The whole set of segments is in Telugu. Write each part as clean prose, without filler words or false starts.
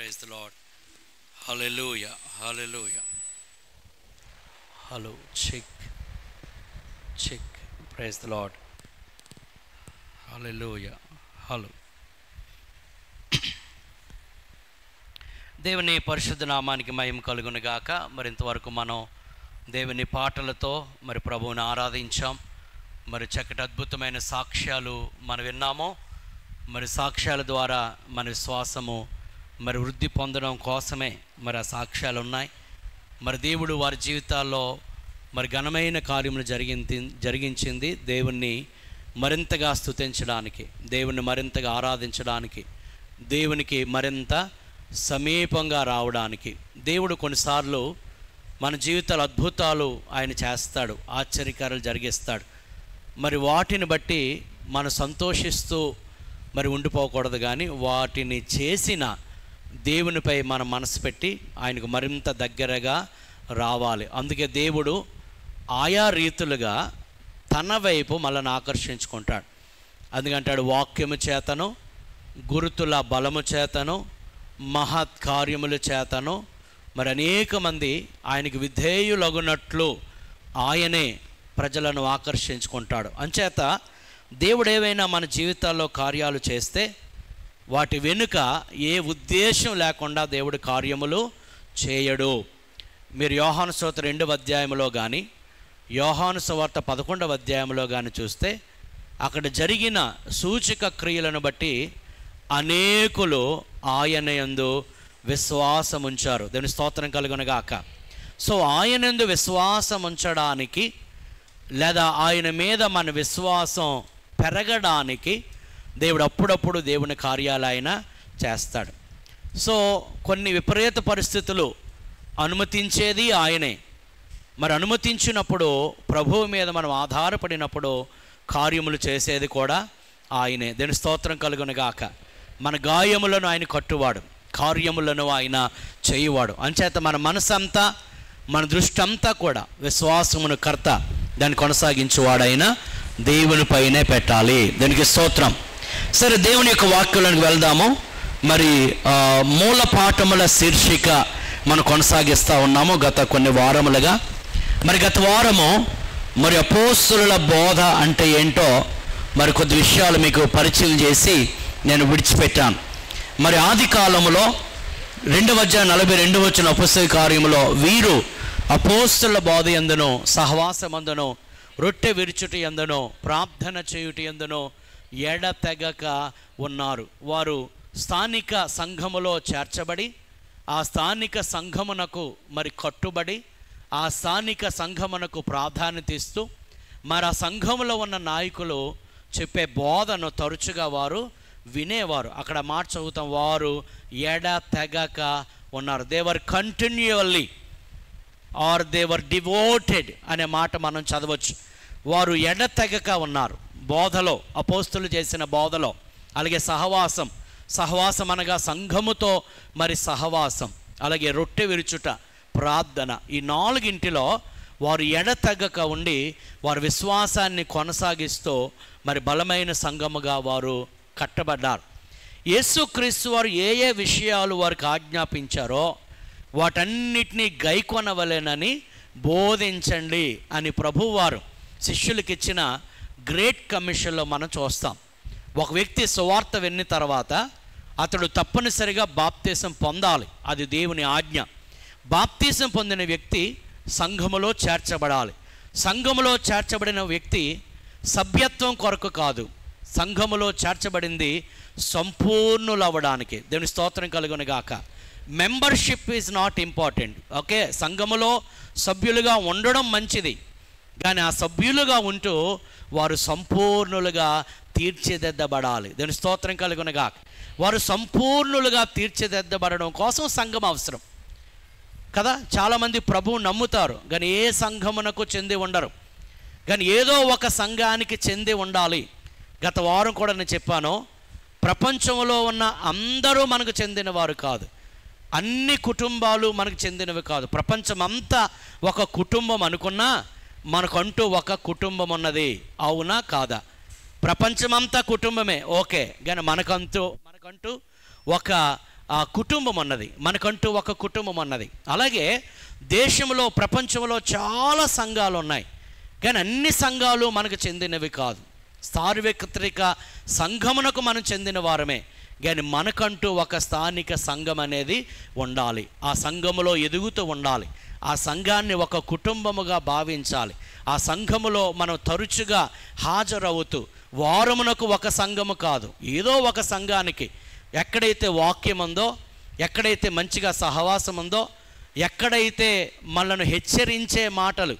Praise the Lord. Hallelujah. Hallelujah. Hello. Check. Check. Praise the Lord. Hallelujah. Hello. దేవుని పరిశుద్ధ నామానికి మహిమ కలుగును గాక. మరి ఇంతవరకు మనం దేవుని పాటలతో మరి ప్రభువుని ఆరాధించాం. మరి చక్కటి అద్భుతమైన సాక్ష్యాలు మనం విన్నాము. మరి సాక్ష్యాల ద్వారా మన విశ్వాసము మరి వృద్ధి పొందడం కోసమే మరి ఆ సాక్ష్యాలు ఉన్నాయి. మరి దేవుడు వారి జీవితాల్లో మరి ఘనమైన కార్యములు జరిగించింది. దేవుణ్ణి మరింతగా స్తుతించడానికి, దేవుణ్ణి మరింతగా ఆరాధించడానికి, దేవునికి మరింత సమీపంగా రావడానికి దేవుడు కొన్నిసార్లు మన జీవితాల అద్భుతాలు ఆయన చేస్తాడు, ఆశ్చర్యకార్యాలు జరిగిస్తాడు. మరి వాటిని బట్టి మనం సంతోషిస్తూ మరి ఉండిపోకూడదు, కానీ వాటిని చేసిన దేవునిపై మనం మనసు పెట్టి ఆయనకు మరింత దగ్గరగా రావాలి. అందుకే దేవుడు ఆయా రీతులుగా తన వైపు మనల్ని ఆకర్షించుకుంటాడు. అందుకంటాడు, వాక్యము చేతను, గురుతుల బలము చేతను, మహత్ కార్యముల చేతను మరి అనేక మంది ఆయనకు విధేయులగునట్లు ఆయనే ప్రజలను ఆకర్షించుకుంటాడు. అంచేత దేవుడు ఏవైనా మన జీవితాల్లో కార్యాలు చేస్తే వాటి వెనుక ఏ ఉద్దేశం లేకుండా దేవుడు కార్యములు చేయడు. మీరు యోహాను సువార్త 2వ అధ్యాయంలో కానీ యోహాను సువార్త 11వ అధ్యాయంలో కానీ చూస్తే అక్కడ జరిగిన సూచక క్రియలను బట్టి అనేకులు ఆయన యందు విశ్వాసం ఉంచారు. దేవుని స్తోత్రం కలుగునుగాక. సో ఆయన యందు విశ్వాసం ఉంచడానికి లేదా ఆయన మీద మన విశ్వాసం పెరగడానికి దేవుడు అప్పుడప్పుడు దేవుని కార్యాలు ఆయన చేస్తాడు. సో కొన్ని విపరీత పరిస్థితులు అనుమతించేది ఆయనే. మరి అనుమతించినప్పుడు ప్రభువు మీద మనం ఆధారపడినప్పుడు కార్యములు చేసేది కూడా ఆయనే. దేవుని స్తోత్రం కలుగునుగాక. మన గాయములను ఆయన కట్టువాడు, కార్యములను ఆయన చేయువాడు. అంచేత మన మనసంతా మన దృష్టి అంతా కూడా విశ్వాసమును కర్త దాన్ని కొనసాగించేవాడైన దేవుని పైనే పెట్టాలి. దానికి స్తోత్రం. సరే, దేవుని యొక్క వాక్యాలకు వెళ్దాము. మరి మూల పాఠముల శీర్షిక మనం కొనసాగిస్తూ ఉన్నాము గత కొన్ని వారములుగా. మరి గత వారము మరి అపోస్తలుల బోధ అంటే ఏంటో మరి కొద్ది విషయాలు మీకు పరిచయం చేసి నేను విడిచిపెట్టాను. మరి ఆది కాలములో 2వ అధ్యాయం 42వ వచనం అపోస్తల కార్యములో వీరు అపోస్తలుల బోధ యందును, సహవాసమందును, రొట్టె విరుచుట యందును, ప్రార్థన చేయుట యందును ఎడతెగక ఉన్నారు. వారు స్థానిక సంఘములో చేర్చబడి ఆ స్థానిక సంఘమునకు మరి కట్టుబడి ఆ స్థానిక సంఘమునకు ప్రాధాన్యత ఇస్తూ మరి ఆ సంఘములో ఉన్న నాయకులు చెప్పే బోధను తరచుగా వారు వినేవారు. అక్కడ మాట చదువుతాం, వారు ఎడతెగక ఉన్నారు. They were continually are they were devoted అనే మాట మనం చదవచ్చు. వారు ఎడతెగక ఉన్నారు బోధలో, అపోస్తులు చేసిన బోధలో. అలాగే సహవాసం అనగా సంఘముతో మరి సహవాసం, అలాగే రొట్టె విరుచుట, ప్రార్థన, ఈ 4 వారు ఎడతెగక ఉండి వారి విశ్వాసాన్ని కొనసాగిస్తూ మరి బలమైన సంఘముగా వారు కట్టబడ్డారు. యేసుక్రీస్తు వారు ఏ ఏ విషయాలు వారికి ఆజ్ఞాపించారో వాటన్నిటినీ గైకొనవలెనని బోధించండి అని ప్రభువారు శిష్యులకు ఇచ్చిన గ్రేట్ కమిషన్లో మనం చూస్తాం. ఒక వ్యక్తి సువార్త విన్న తర్వాత అతడు తప్పనిసరిగా బాప్తీసం పొందాలి, అది దేవుని ఆజ్ఞ. బాప్తీసం పొందిన వ్యక్తి సంఘములో చేర్చబడాలి. సంఘములో చేర్చబడిన వ్యక్తి సభ్యత్వం కొరకు కాదు, సంఘములో చేర్చబడింది సంపూర్ణులవ్వడానికి. దేవుని స్తోత్రం కలుగునుగాక. Membership is not important. Okay, సంఘములో సభ్యులుగా ఉండడం మంచిది, కానీ ఆ సభ్యులుగా ఉంటూ వారు సంపూర్ణులుగా తీర్చిదిద్దబడాలి. దాని స్తోత్రం కలుగునుగాక. వారు సంపూర్ణులుగా తీర్చిదిద్దబడడం కోసం సంఘం అవసరం కదా. చాలామంది ప్రభువు నమ్ముతారు కానీ ఏ సంఘమునకు చెంది ఉండరు, కానీ ఏదో ఒక సంఘానికి చెంది ఉండాలి. గత వారం కూడా నేను చెప్పాను, ప్రపంచంలో ఉన్న అందరూ మనకు చెందిన వారు కాదు, అన్ని కుటుంబాలు మనకు చెందినవి కాదు. ప్రపంచమంతా ఒక కుటుంబం అనుకున్నా మనకంటూ ఒక కుటుంబం ఉన్నది, అవునా కాదా? ప్రపంచమంతా కుటుంబమే, ఓకే, కానీ మనకంటూ ఒక కుటుంబం అన్నది, మనకంటూ ఒక కుటుంబం అన్నది. అలాగే దేశంలో, ప్రపంచంలో చాలా సంఘాలు ఉన్నాయి, కానీ అన్ని సంఘాలు మనకు చెందినవి కాదు. సార్వత్రిక సంఘమునకు మనం చెందిన వారమే, కానీ మనకంటూ ఒక స్థానిక సంఘం అనేది ఉండాలి. ఆ సంఘములో ఎదుగుతూ ఉండాలి. ఆ సంఘాన్ని ఒక కుటుంబముగా భావించాలి. ఆ సంఘములో మనం తరచుగా హాజరవుతూ, వారమునకు ఒక సంఘము కాదు, ఏదో ఒక సంఘానికి ఎక్కడైతే వాక్యం ఉందో, ఎక్కడైతే మంచిగా సహవాసం ఉందో, ఎక్కడైతే మనల్ని హెచ్చరించే మాటలు,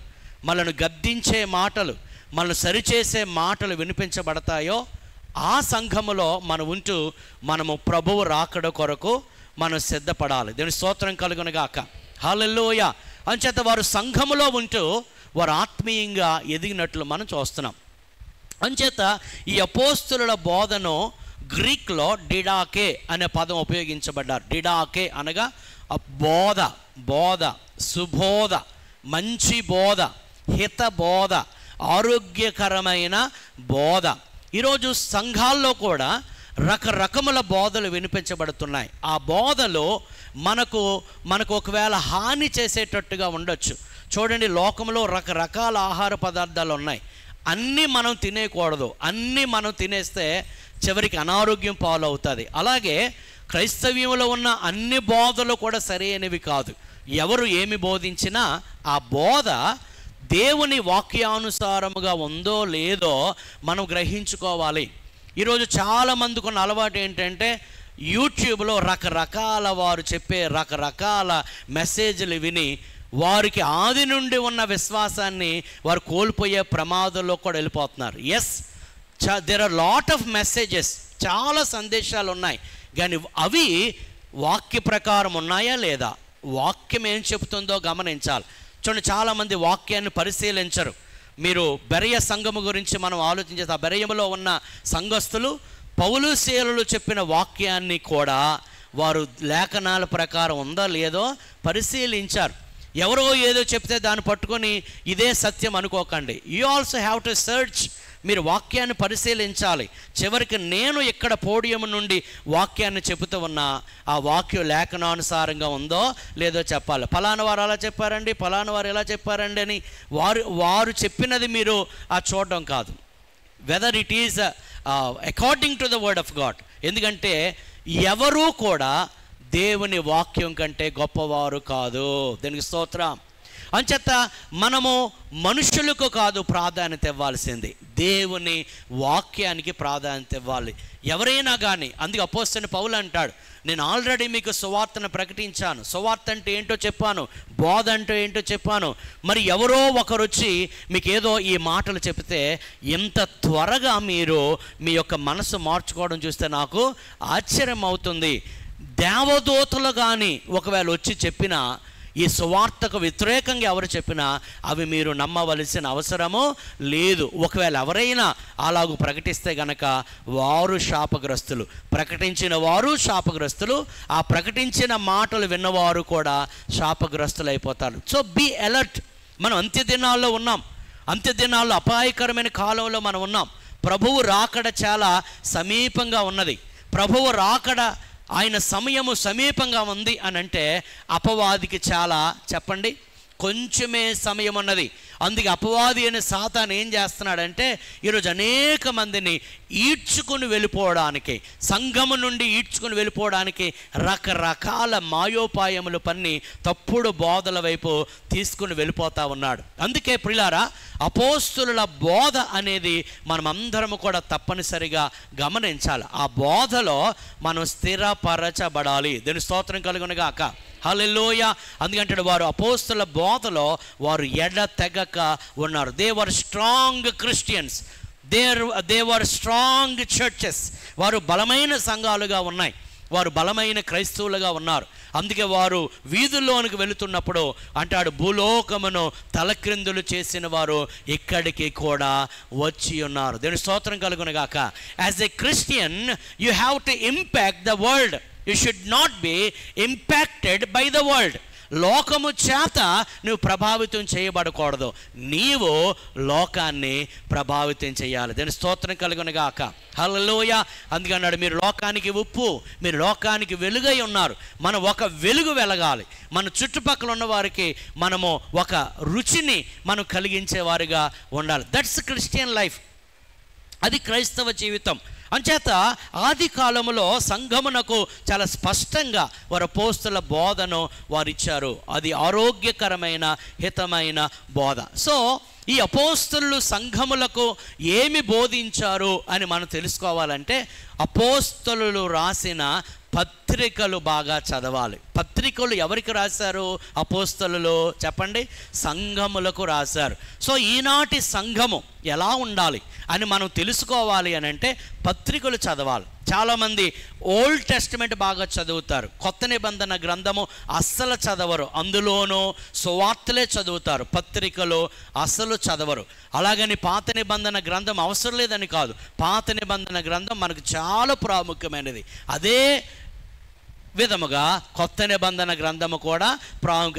మనల్ని గద్దించే మాటలు, మనల్ని సరిచేసే మాటలు వినిపించబడతాయో ఆ సంఘములో మనం ఉంటూ మనము ప్రభువు రాకడ కొరకు మనం సిద్ధపడాలి. దేవుని స్తోత్రం కలుగునుగాక. హల్లెలూయా. అంచేత వారు సంఘములో ఉంటూ వారు ఆత్మీయంగా ఎదిగినట్లు మనం చూస్తున్నాం. అంచేత ఈ అపోస్తుల బోధను గ్రీక్లో డిడాకే అనే పదం ఉపయోగించబడ్డారు. డిడాకే అనగా బోధ, బోధ, సుబోధ, మంచి బోధ, హిత బోధ, ఆరోగ్యకరమైన బోధ. ఈరోజు సంఘాల్లో కూడా రకరకముల బోధలు వినిపించబడుతున్నాయి. ఆ బోధలు మనకు ఒకవేళ హాని చేసేటట్టుగా ఉండొచ్చు. చూడండి, లోకంలో రకరకాల ఆహార పదార్థాలు ఉన్నాయి. అన్నీ మనం తినేయకూడదు. అన్నీ మనం తినేస్తే చివరికి అనారోగ్యం పాలవుతుంది. అలాగే క్రైస్తవ్యంలో ఉన్న అన్ని బోధలు కూడా సరైనవి కాదు. ఎవరు ఏమి బోధించినా ఆ బోధ దేవుని వాక్యానుసారముగా ఉందో లేదో మనం గ్రహించుకోవాలి. ఈరోజు చాలామందికి ఉన్న అలవాటు ఏంటంటే యూట్యూబ్లో రకరకాల వారు చెప్పే రకరకాల మెసేజ్లు విని వారికి ఆది నుండి ఉన్న విశ్వాసాన్ని వారు కోల్పోయే ప్రమాదంలో కూడా వెళ్ళిపోతున్నారు. Yes, there are lot of messages, చాలా సందేశాలు ఉన్నాయి, కానీ అవి వాక్య ప్రకారం ఉన్నాయా లేదా, వాక్యం ఏం చెబుతుందో గమనించాలి. చూడండి, చాలామంది వాక్యాన్ని పరిశీలించరు. మీరు బెరయ సంఘము గురించి మనం ఆలోచించే, ఆ బెరయములో ఉన్న సంఘస్థులు పౌలు శీలలు చెప్పిన వాక్యాన్ని కూడా వారు లేఖనాల ప్రకారం ఉందో లేదో పరిశీలించారు. ఎవరో ఏదో చెప్తే దాన్ని పట్టుకొని ఇదే సత్యం అనుకోకండి. You also have to search. మీరు వాక్యాన్ని పరిశీలించాలి. చివరికి నేను ఇక్కడ పోడియం నుండి వాక్యాన్ని చెబుతూ ఉన్నా ఆ వాక్యం లేఖనానుసారంగా ఉందో లేదో చెప్పాలి. ఫలానా వారు అలా చెప్పారండి, ఫలానా వారు ఎలా చెప్పారండి అని వారు చెప్పినది మీరు చూడడం కాదు. Whether it is according to the word of God. ఎందుకంటే ఎవరూ కూడా దేవుని వాక్యం కంటే గొప్పవారు కాదు. దీనికి స్తోత్రం. అంచేత మనము మనుషులకు కాదు ప్రాధాన్యత ఇవ్వాల్సింది, దేవుని వాక్యానికి ప్రాధాన్యత ఇవ్వాలి. ఎవరైనా కానీ. అందుకే అపోస్తలుడైన పౌలు అంటాడు, నేను ఆల్రెడీ మీకు సువార్తను ప్రకటించాను, సువార్త అంటే ఏంటో చెప్పాను, బోధ అంటే ఏంటో చెప్పాను. మరి ఎవరో ఒకరు వచ్చి మీకు ఏదో ఈ మాటలు చెప్తే ఎంత త్వరగా మీరు మీ యొక్క మనసు మార్చుకోవడం చూస్తే నాకు ఆశ్చర్యం అవుతుంది. దేవదూతలు కానీ ఒకవేళ వచ్చి చెప్పినా, ఈ సువార్తకు వ్యతిరేకంగా ఎవరు చెప్పినా అవి మీరు నమ్మవలసిన అవసరము లేదు. ఒకవేళ ఎవరైనా అలాగూ ప్రకటిస్తే గనక వారు శాపగ్రస్తులు, ప్రకటించిన వారు శాపగ్రస్తులు, ఆ ప్రకటించిన మాటలు విన్నవారు కూడా శాపగ్రస్తులు అయిపోతారు. So be alert. మనం అంత్యదినాల్లో ఉన్నాం. అంత్యదినాల్లో అపాయకరమైన కాలంలో మనం ఉన్నాం. ప్రభువు రాకడ చాలా సమీపంగా ఉన్నది. ప్రభువు రాకడ ఆయన సమయము సమీపంగా ఉంది అని అంటే అపవాదికి చాలా, చెప్పండి, కొంచెమే సమయం ఉన్నది. అందుకే అపవాది అనే సాతాను ఏం చేస్తున్నాడంటే ఈరోజు అనేక మందిని ఈడ్చుకుని వెళ్ళిపోవడానికి, సంఘము నుండి ఈడ్చుకుని వెళ్ళిపోవడానికి రకరకాల మాయోపాయములు పన్ని తప్పుడు బోధల వైపు తీసుకుని వెళ్ళిపోతూ ఉన్నాడు. అందుకే ప్రియులారా, అపోస్తుల బోధ అనేది మనమందరము కూడా తప్పనిసరిగా గమనించాలి. ఆ బోధలో మనం స్థిరపరచబడాలి. దీని స్తోత్రం కలుగునుగాక. హల్లెలూయా. అందుకంటే వారు అపోస్తుల బోధలో వారు ఎడతెగక ఉన్నారు. They were strong Christians, they were strong churches. వారు బలమైన సంఘాలుగా ఉన్నాయి, వారు బలమైన క్రైస్తవులుగా ఉన్నారు. అందుకే వారు వీధుల్లోనికి వెళుతున్నప్పుడు అంటాడు, భూలోకమును తలక్రిందులు చేసిన వారు ఇక్కడికి కూడా వచ్చి ఉన్నారు. దేవుని స్తోత్రం కలుగునుగాక. As a Christian you have to impact the world. You should not be impacted by the world. లోకము చేత నువ్వు ప్రభావితం చేయబడకూడదు, నీవు లోకాన్ని ప్రభావితం చేయాలి. దాని స్తోత్రం కలుగునుగాక. హల్లెలూయా. అందుకన్నాడు, మీరు లోకానికి ఉప్పు, మీరు లోకానికి వెలుగై ఉన్నారు. మనం ఒక వెలుగు వెలగాలి. మన చుట్టుపక్కల ఉన్న వారికి మనము ఒక రుచిని మనం కలిగించేవారిగా ఉండాలి. That's Christian life. అది క్రైస్తవ జీవితం. అంచేత ఆది కాలంలో సంఘమునకు చాలా స్పష్టంగా వారి అపోస్తలుల బోధను వారు ఇచ్చారు. అది ఆరోగ్యకరమైన హితమైన బోధ. సో ఈ అపోస్తలులు సంఘములకు ఏమి బోధించారు అని మనం తెలుసుకోవాలంటే అపోస్తలులు రాసిన పత్రికలు బాగా చదవాలి. పత్రికలు ఎవరికి రాశారు? అపోస్తలులు చెప్పండి, సంఘములకు రాశారు. సో ఈనాటి సంఘము ఎలా ఉండాలి అని మనం తెలుసుకోవాలి అని అంటే పత్రికలు చదవాలి. చాలామంది ఓల్డ్ టెస్టిమెంట్ బాగా చదువుతారు, కొత్త నిబంధన గ్రంథము అస్సలు చదవరు. అందులోనూ సువార్తలే చదువుతారు, పత్రికలు అస్సలు చదవరు. అలాగని పాత నిబంధన గ్రంథం అవసరం లేదని కాదు. పాత నిబంధన గ్రంథం మనకు చాలా ప్రాముఖ్యమైనది. అదే విధముగా కొత్త నిబంధన గ్రంథము కూడా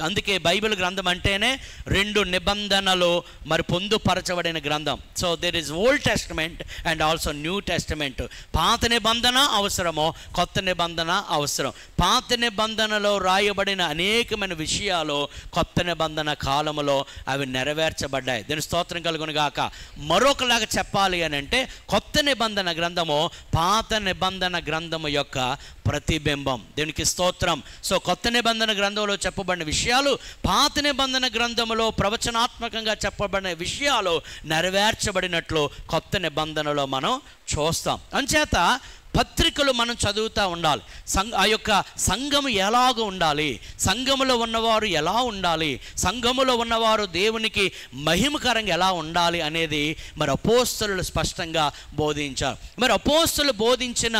అందుకే బైబిల్ గ్రంథం అంటేనే 2 నిబంధనలు మరి పొందుపరచబడిన గ్రంథం. So there is old testament and also new testament. పాత నిబంధన అవసరమో, కొత్త నిబంధన అవసరం. పాత నిబంధనలో రాయబడిన అనేకమైన విషయాలు కొత్త నిబంధన కాలములో అవి నెరవేర్చబడ్డాయి. దీని స్తోత్రం కలుగునుగాక. మరొకలాగా చెప్పాలి అని అంటే కొత్త నిబంధన గ్రంథము పాత నిబంధన గ్రంథము యొక్క ప్రతిబింబం. దేవునికి స్తోత్రం. సో కొత్త నిబంధన గ్రంథంలో చెప్పబడిన విషయాలు పాత నిబంధన గ్రంథంలో ప్రవచనాత్మకంగా చెప్పబడిన విషయాలు నెరవేర్చబడినట్లు కొత్త నిబంధనలో మనం చూస్తాం. అంచేత పత్రికలు మనం చదువుతూ ఉండాలి. ఆ యొక్క సంఘము ఎలాగ ఉండాలి, సంఘములో ఉన్నవారు ఎలా ఉండాలి, సంఘములో ఉన్నవారు దేవునికి మహిమకరంగా ఎలా ఉండాలి అనేది మరి అపోస్తలులు స్పష్టంగా బోధించారు. మరి అపోస్తలులు బోధించిన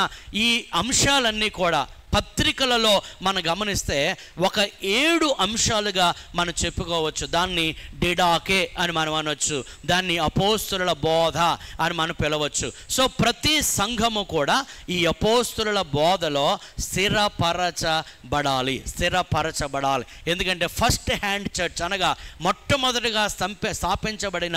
ఈ అంశాలన్నీ కూడా పత్రికలలో మనం గమనిస్తే ఒక 7 అంశాలుగా మనం చెప్పుకోవచ్చు. దాన్ని డిడాకే అని మనం అనవచ్చు, దాన్ని అపోస్తలుల బోధ అని మనం పిలవచ్చు. సో ప్రతి సంఘము కూడా ఈ అపోస్తలుల బోధలో స్థిరపరచబడాలి. ఎందుకంటే ఫస్ట్ హ్యాండ్ చర్చ్ అనగా మొట్టమొదటిగా స్థాపించబడిన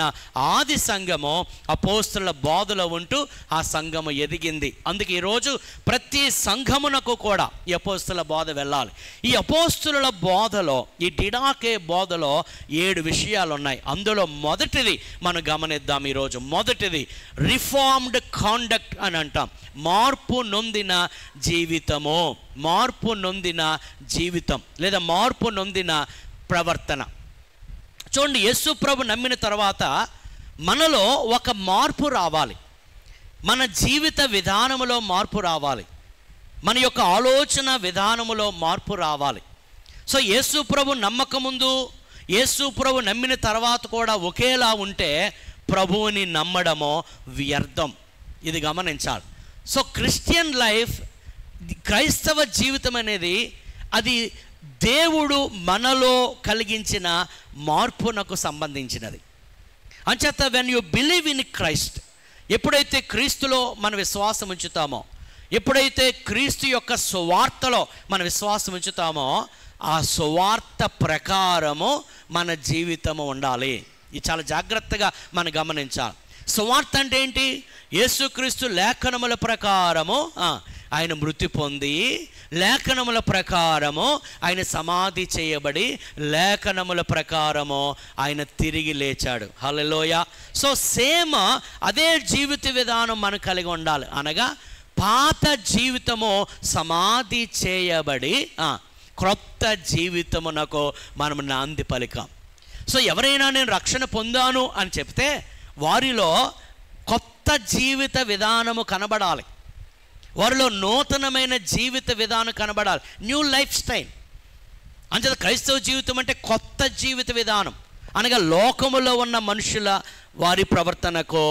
ఆది సంఘము అపోస్తలుల బోధలో ఉంటూ ఆ సంఘము ఎదిగింది. అందుకే ఈరోజు ప్రతి సంఘమునకు కూడా ఈ అపోస్తలుల బోధ వెళ్ళాలి. ఈ అపోస్తలుల బోధలో, ఈ డిడాకే బోధలో 7 విషయాలు ఉన్నాయి. అందులో మొదటిది మనం గమనిద్దాం ఈరోజు. మొదటిది రిఫార్మ్డ్ కాండక్ట్ అని అంటాం. మార్పు నొందిన జీవితము, మార్పు నొందిన జీవితం లేదా మార్పు నొందిన ప్రవర్తన. చూడండి, యేసు ప్రభు నమ్మిన తర్వాత మనలో ఒక మార్పు రావాలి. మన జీవిత విధానములో మార్పు రావాలి, మన యొక్క ఆలోచన విధానములో మార్పు రావాలి. సో యేసు ప్రభు నమ్మకముందు, యేసు ప్రభు నమ్మిన తర్వాత కూడా ఒకేలా ఉంటే ప్రభువుని నమ్మడమో వ్యర్థం. ఇది గమనించాలి. సో క్రిస్టియన్ లైఫ్, క్రైస్తవ జీవితం అనేది అది దేవుడు మనలో కలిగించిన మార్పునకు సంబంధించినది. అంచేత when you believe in Christ, ఎప్పుడైతే క్రీస్తులో మన విశ్వాసం ఉంచుతామో, ఎప్పుడైతే క్రీస్తు యొక్క సువార్తలో మన విశ్వాసం ఉంచుతామో ఆ సువార్త ప్రకారము మన జీవితము ఉండాలి. ఇది చాలా జాగ్రత్తగా మనం గమనించాలి. సువార్త అంటే ఏంటి? యేసుక్రీస్తు లేఖనముల ప్రకారము ఆయన మృతి పొంది, లేఖనముల ప్రకారము ఆయన సమాధి చేయబడి, లేఖనముల ప్రకారము ఆయన తిరిగి లేచాడు. హల్లెలూయా. సో సేమ్ అదే జీవిత విధానం మనం కలిగి ఉండాలి. అనగా పాత జీవితము సమాధి చేయబడి క్రొత్త జీవితమునకు మనం నాంది పలికాం. సో ఎవరైనా నేను రక్షణ పొందాను అని చెప్తే వారిలో కొత్త జీవిత విధానము కనబడాలి, వారిలో నూతనమైన జీవిత విధానం కనబడాలి, న్యూ లైఫ్ స్టైల్. అంచేత క్రైస్తవ జీవితం అంటే కొత్త జీవిత విధానం. అనగా లోకములో ఉన్న మనుషుల వారి ప్రవర్తనకో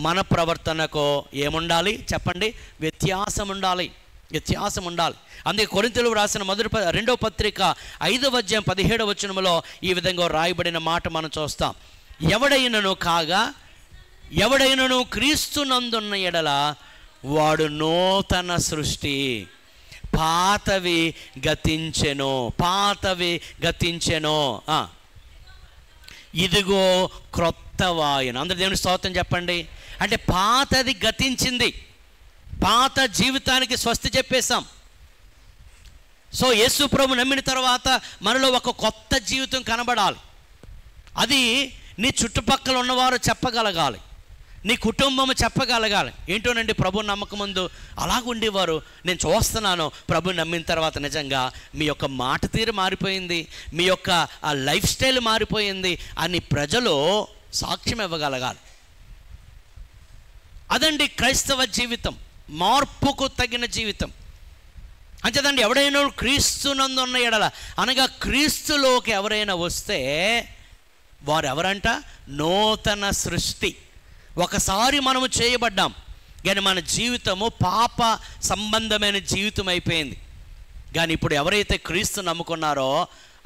మన ప్రవర్తనకో ఏముండాలి చెప్పండి? వ్యత్యాసం ఉండాలి. అందుకే కొరింథీయులకు రాసిన 2వ పత్రిక 5వ అధ్యాయం 17వ వచనములో ఈ విధంగా రాయబడిన మాట మనం చూస్తాం. ఎవడైనను క్రీస్తునందున్న ఎడల వాడు నూతన సృష్టి, పాతవి గతించెను, పాతవి గతించెను, ఇదిగో క్రొత్తవాయను. అందరూ దేవుని స్తోత్రం చెప్పండి. అంటే పాతది గతించింది, పాత జీవితానికి స్వస్తి చెప్పేశాం. సో యేసు ప్రభు నమ్మిన తర్వాత మనలో ఒక కొత్త జీవితం కనబడాలి. అది నీ చుట్టుపక్కల ఉన్నవారు చెప్పగలగాలి, నీ కుటుంబం చెప్పగలగాలి. ఏంటోనండి, ప్రభు నమ్మకం ముందు అలాగుండేవారు, నేను చూస్తున్నాను ప్రభు నమ్మిన తర్వాత నిజంగా మీ యొక్క మాట తీరు మారిపోయింది, మీ యొక్క ఆ లైఫ్ స్టైల్ మారిపోయింది అని ప్రజలు సాక్ష్యం ఇవ్వగలగాలి. అదండి క్రైస్తవ జీవితం, మార్పుకు తగిన జీవితం. అంతేదండి, ఎవడైనా క్రీస్తునందు ఉన్న ఎడల అనగా క్రీస్తులోకి ఎవరైనా వస్తే వారు ఎవరంట? నూతన సృష్టి. ఒకసారి మనము చేయబడ్డాం, కానీ మన జీవితము పాప సంబంధమైన జీవితం అయిపోయింది. కానీ ఇప్పుడు ఎవరైతే క్రీస్తు నమ్ముకున్నారో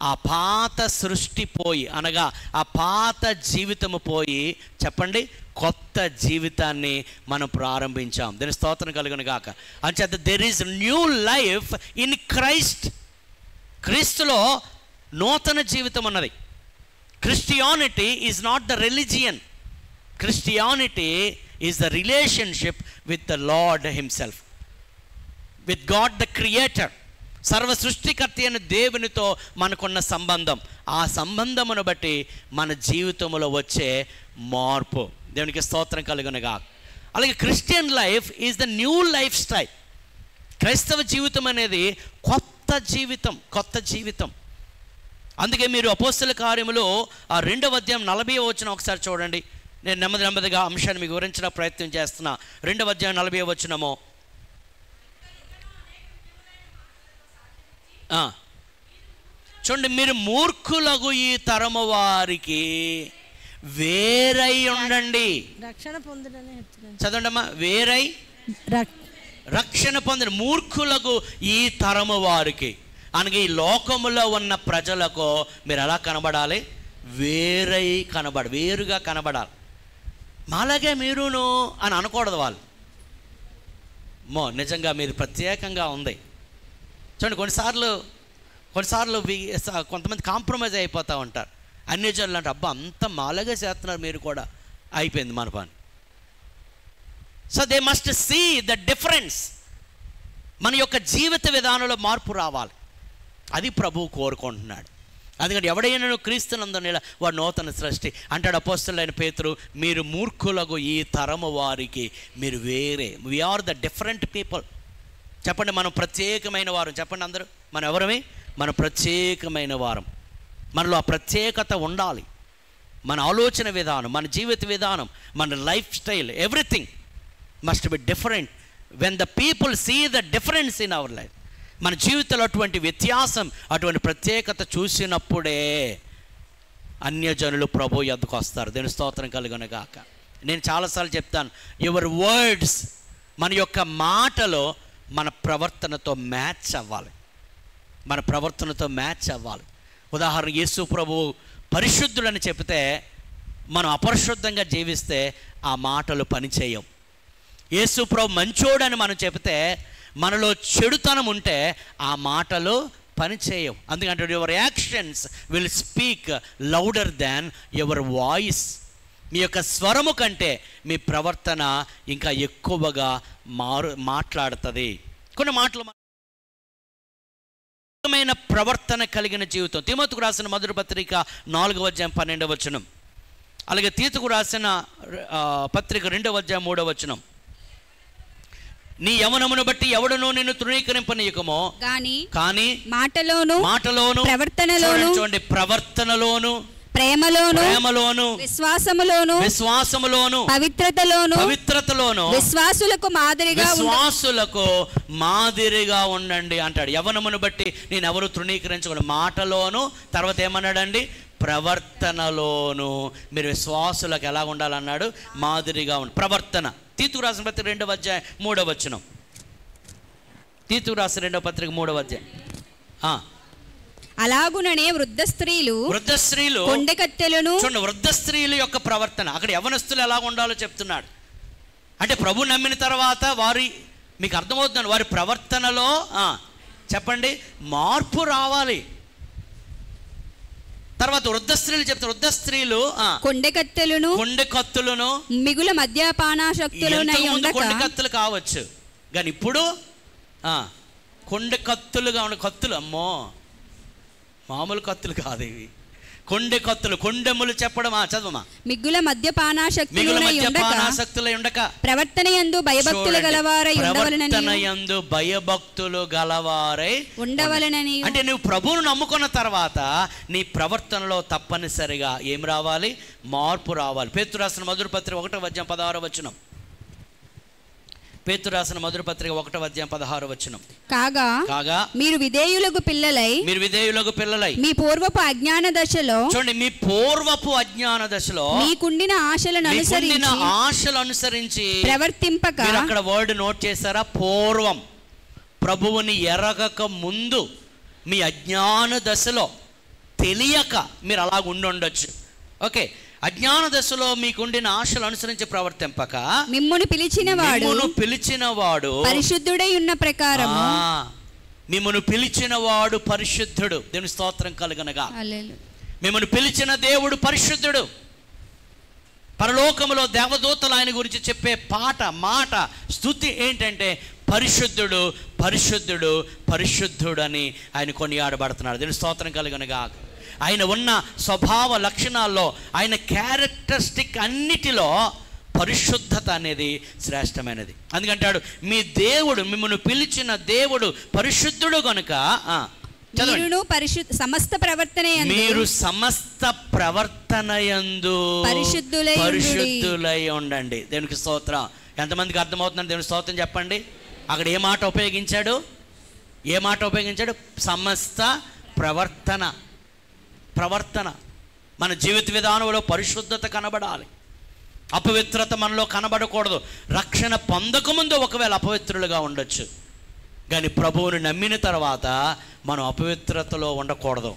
ఆ పాత సృష్టి పోయి, అనగా ఆ పాత జీవితము పోయి, చెప్పండి, కొత్త జీవితాన్ని మనం ప్రారంభించాం. దీని స్తోత్రం కలుగును గాక. అంచేత there is new life in Christ. క్రీస్తులో నూతన జీవితం ఉన్నది. Christianity is not the religion. Christianity is the relationship with the lord himself, with God the creator. సర్వ సృష్టికర్త అయిన దేవునితో మనకున్న సంబంధం, ఆ సంబంధమును బట్టి మన జీవితంలో వచ్చే మార్పు. దేవునికి స్తోత్రం కలుగునుగా. అలాగే Christian life is the new life style. క్రైస్తవ జీవితం అనేది కొత్త జీవితం, కొత్త జీవితం. అందుకే మీరు అపోస్తల కార్యములో 2వ అధ్యాయం 40వ వచనం ఒకసారి చూడండి. నేను నెమ్మదిగా అంశాన్ని మీకు వివరించిన ప్రయత్నం చేస్తున్నా. 2వ అధ్యాయం 40వ వచనము. చూడండి, మీరు మూర్ఖులగు ఈ తరము వారికి వేరై ఉండండి. రక్షణ పొందుడని చదవండమ్మా. వేరై రక్షణ పొందిన మూర్ఖులకు ఈ తరము వారికి, అనగా ఈ లోకములో ఉన్న ప్రజలకు మీరు ఎలా కనబడాలి? వేరై వేరుగా కనబడాలి. మాలాగే మీరును అని అనకూడదు వాళ్ళు. నిజంగా మీరు ప్రత్యేకంగా ఉంది. చూడండి, కొన్నిసార్లు కొంతమంది కాంప్రమైజ్ అయిపోతూ ఉంటారు. అన్ని జనులు అంటే అబ్బా అంత మాలాగే చేస్తున్నారు మీరు కూడా, అయిపోయింది మన పని. So they must see the difference. మన యొక్క జీవిత విధానంలో మార్పు రావాలి. అది ప్రభువు కోరుకుంటున్నాడు. అందుకని ఎవడైనా క్రీస్తునందున వాడు నూతన సృష్టి అంటాడు అపోస్తలుడైన పేతురు. మీరు మూర్ఖులకు ఈ తరము వారికి మీరు వేరే. We are the different people. చెప్పండి, మనం ప్రత్యేకమైన వారం. చెప్పండి అందరూ, మనం ఎవరమే? మన ప్రత్యేకమైన వారం. మనలో ఆ ప్రత్యేకత ఉండాలి. మన ఆలోచన విధానం, మన జీవిత విధానం, మన lifestyle, everything must be different. When the people see the difference in our life, మన జీవితంలో అటువంటి వ్యత్యాసం, అటువంటి ప్రత్యేకత చూసినప్పుడే అన్యజనులు ప్రభు యొద్దకు వస్తారు. దేవుని స్తోత్రం కలుగును గాక. నేను చాలాసార్లు చెప్తాను, యువర్ వర్డ్స్, మన యొక్క మాటలో మన ప్రవర్తనతో మ్యాచ్ అవ్వాలి. మన ప్రవర్తనతో మ్యాచ్ అవ్వాలి. ఉదాహరణ, యేసు ప్రభు పరిశుద్ధుడని చెప్తే మనం అపరిశుద్ధంగా జీవిస్తే ఆ మాటలు పనిచేయం. యేసు ప్రభు మంచోడని మనం చెప్తే మనలో చెడుతనం ఉంటే ఆ మాటలు పనిచేయం. అందుకంటే your actions will speak louder than your voice. మీ యొక్క స్వరము కంటే మీ ప్రవర్తన ఇంకా ఎక్కువగా మాట్లాడుతుంది. కొన్ని మాటలు ప్రవర్తన కలిగిన జీవితం. తిమోతికు రాసిన మొదటి పత్రిక 4వ అధ్యాయం 12వ వచనం. అలాగే తీతుకు రాసిన పత్రిక 2వ అధ్యాయం 3వ వచనం. నీ యవనమును బట్టి ఎవడునూ నిన్ను తృణీకరింపనీయకమో కానీ మాటలోను ప్రవర్తనలోను, చూడండి, ప్రవర్తనలోను, ప్రేమలోను, విశ్వాసములోను, పవిత్రతలోను విశ్వాసులకు మాదిరిగా ఉండండి అంటాడు. యవనమును బట్టి నేను ఎవరు తృణీకరించకూడదు. మాటలోను, తర్వాత ఏమన్నాడండి? ప్రవర్తనలోను మీరు విశ్వాసులకు ఎలా ఉండాలన్నాడు? మాదిరిగా ఉండి. ప్రవర్తన. తీతుకు రాసిన పత్రిక 2వ అధ్యాయం 3వ వచనం. తీతుకు రాసిన 2వ పత్రిక 3వ అధ్యాయం. అలాగుననే వృద్ధ స్త్రీలు కొండెకత్తెలను, చూడండి, వృద్ధ స్త్రీల యొక్క ప్రవర్తన. అక్కడ యవనస్తులు ఎలా ఉండాలో చెప్తున్నాడు. అంటే ప్రభు నమ్మిన తర్వాత వారి, మీకు అర్థమవుతున్నాను, వారి ప్రవర్తనలో చెప్పండి, మార్పు రావాలి. తర్వాత వృద్ధ స్త్రీలు చెప్తారు, వృద్ధ స్త్రీలు కొండె కత్తులను మిగుల మద్యపానాసక్తులనై ఉండక, కొండె కత్తులు కావచ్చు కానీ ఇప్పుడు కొండె కత్తులుగా ఉన్న కత్తులు, అమ్మో మామూలు కత్తులు కాదు ఇవి, కొండె కత్తులు, కొండెములు చెప్పడం. చదవమా. మిగుల మద్యపానాసక్తులై ఉండక ప్రవర్తనయందు భయభక్తులు గలవారై ఉండవలెనని. అంటే నువ్వు ప్రభువును నమ్ముకున్న తర్వాత నీ ప్రవర్తనలో తప్పనిసరిగా ఏం రావాలి? మార్పు రావాలి. పేతురు రాసిన మొదటి పత్రిక 1:16. పేతురు రాసిన మొదటి పత్రిక 1:16. కాగా మీరు విధేయులకు పిల్లలై మీ పూర్వపు అజ్ఞాన దశలో, చూడండి, మీ పూర్వపు అజ్ఞాన దశలో మీకుండిన ఆశలను అనుసరించి ప్రవర్తింపక. అక్కడ వర్డ్ నోట్ చేశారా? పూర్వం, ప్రభువుని ఎరగక ముందు మీ అజ్ఞాన దశలో తెలియక మీరు అలాగ ఉండొచ్చు. ఓకే, అజ్ఞాన దశలో మీకుండిన ఆశలు అనుసరించి ప్రవర్తింపక మిమ్మును పిలిచినవాడు పరిశుద్ధుడై ఉన్న ప్రకారము, మిమ్మును పిలిచినవాడు పరిశుద్ధుడు. దేవుని స్తోత్రం కలుగనగా. మిమ్మును పిలిచిన దేవుడు పరిశుద్ధుడు. పరలోకములో దేవదూతలు ఆయన గురించి చెప్పే మాట స్తుతి ఏంటంటే పరిశుద్ధుడు, పరిశుద్ధుడు, పరిశుద్ధుడు అని ఆయన కొనియాడబడుతున్నాడు. దేవుని స్తోత్రం కలుగనగా. ఆయన ఉన్న స్వభావ లక్షణాల్లో, ఆయన క్యారెక్టరిస్టిక్ అన్నిటిలో పరిశుద్ధత అనేది శ్రేష్టమైనది. అందుకంటాడు, మీ దేవుడు, మిమ్మల్ని పిలిచిన దేవుడు పరిశుద్ధుడు కనుక సమస్త ప్రవర్తనయందు పరిశుద్ధులై ఉండండి. దేవునికి స్తోత్రం. ఎంతమందికి అర్థమవుతుందని దేవుని స్తోత్రం చెప్పండి. అక్కడ ఏ మాట ఉపయోగించాడు? సమస్త ప్రవర్తన. మన జీవిత విధానంలో పరిశుద్ధత కనబడాలి, అపవిత్రత మనలో కనబడకూడదు. రక్షణ పొందకముందు ఒకవేళ అపవిత్రులుగా ఉండొచ్చు, కానీ ప్రభువుని నమ్మిన తర్వాత మనం అపవిత్రతలో ఉండకూడదు.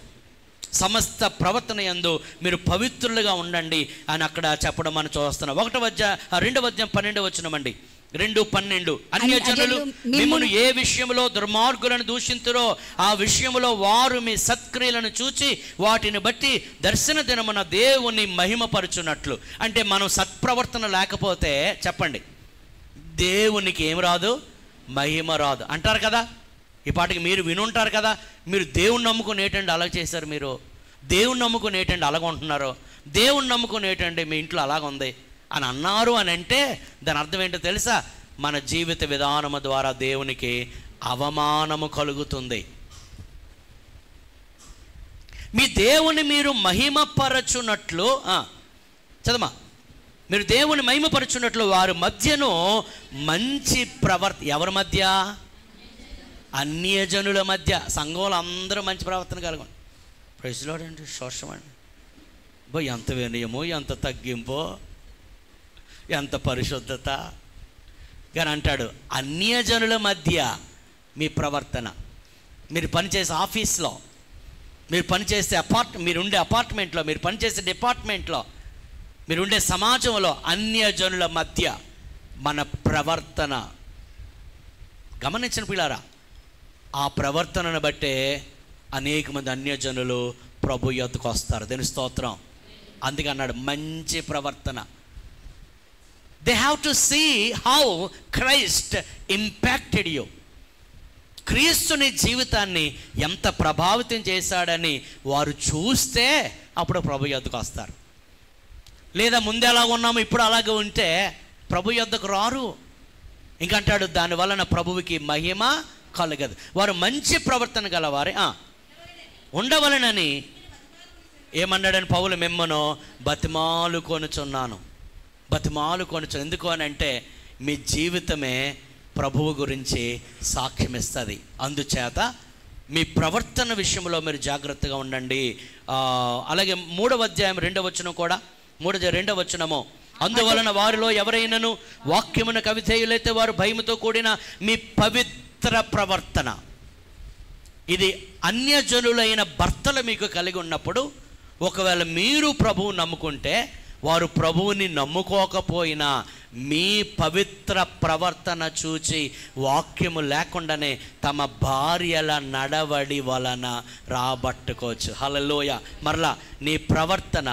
సమస్త ప్రవర్తన యందు మీరు పవిత్రులుగా ఉండండి అని అక్కడ చెప్పడం మనం చూస్తున్నాం. 2:12 2:12 అన్యజనులు మిమ్మును ఏ విషయంలో దుర్మార్గులను దూషింతురో ఆ విషయంలో వారు మీ సత్క్రియలను చూచి వాటిని బట్టి దర్శన దినమున దేవుని మహిమపరచునట్లు. అంటే మనం సత్ప్రవర్తన లేకపోతే చెప్పండి, దేవునికి ఏం రాదు? మహిమ రాదు అంటారు కదా. ఈ పాటికి మీరు వినుంటారు కదా, మీరు దేవుని నమ్ముకుని ఏంటండి అలా చేశారు, మీరు దేవుని నమ్ముకుని ఏంటండి అలాగ ఉంటున్నారు, దేవుని నమ్ముకుని ఏంటండి మీ ఇంట్లో అలాగ ఉంది అని అన్నారు అని అంటే దాని అర్థం ఏంటో తెలుసా? మన జీవిత విధానము ద్వారా దేవునికి అవమానము కలుగుతుంది. మీ దేవుని మీరు మహిమపరచునట్లు చదమా, మీరు దేవుని మహిమపరచునట్లు వారి మధ్యను మంచి ఎవరి మధ్య? అన్యజనుల మధ్య. సంఘంలో అందరూ మంచి ప్రవర్తన కలగండి. ప్రైజ్ లార్డ్ అండి, శోషం అండి, ఎంత వినయమో, ఎంత తగ్గింపో, ఎంత పరిశుద్ధత. కానీ అంటాడు అన్యజనుల మధ్య మీ ప్రవర్తన. మీరు పనిచేసే ఆఫీస్లో, మీరు పనిచేసే మీరుండే అపార్ట్మెంట్లో, మీరు పనిచేసే డిపార్ట్మెంట్లో, మీరుండే సమాజంలో అన్యజనుల మధ్య మన ప్రవర్తన గమనించిన పిల్లారా, ఆ ప్రవర్తనను బట్టే అనేక మంది అన్యజనులు ప్రభు యొద్దకు వస్తారు. దేవుని స్తోత్రం. అందుకే అన్నాడు మంచి ప్రవర్తన. They have to see how Christ impacted you. క్రీస్తుని జీవితాన్ని ఎంత ప్రభావితం చేశాడని వారు చూస్తే అప్పుడు ప్రభు యొద్దకు వస్తారు. లేదా ముందు ఎలా ఉన్నామో ఇప్పుడు అలాగే ఉంటే ప్రభు యొద్దకు రారు. ఇంకంటాడు దానివలన ప్రభువుకి మహిమ కలగదు. వారు మంచి ప్రవర్తన గలవారే ఉండవలనని ఏమన్నాడని పౌలు మిమ్మను బతిమాలు కొనుచున్నాను. ఎందుకు అని అంటే మీ జీవితమే ప్రభువు గురించి సాక్ష్యమిస్తుంది. అందుచేత మీ ప్రవర్తన విషయంలో మీరు జాగ్రత్తగా ఉండండి. అలాగే 3వ అధ్యాయం 2వ వచనం కూడా 2వ వచనము, అందువలన వారిలో ఎవరైనాను వాక్యమున కవిధేయులైతే వారు భయముతో కూడిన మీ పవిత్ర ప్రవర్తన. ఇది అన్యజనులైన భర్తలు మీకు కలిగి ఉన్నప్పుడు, ఒకవేళ మీరు ప్రభువు నమ్ముకుంటే వారు ప్రభువుని నమ్ముకోకపోయినా మీ పవిత్ర ప్రవర్తన చూచి వాక్యము లేకుండానే తమ భార్యల నడవడి వలన రాబట్టుకోవచ్చు. హల్లెలూయా. మరలా నీ ప్రవర్తన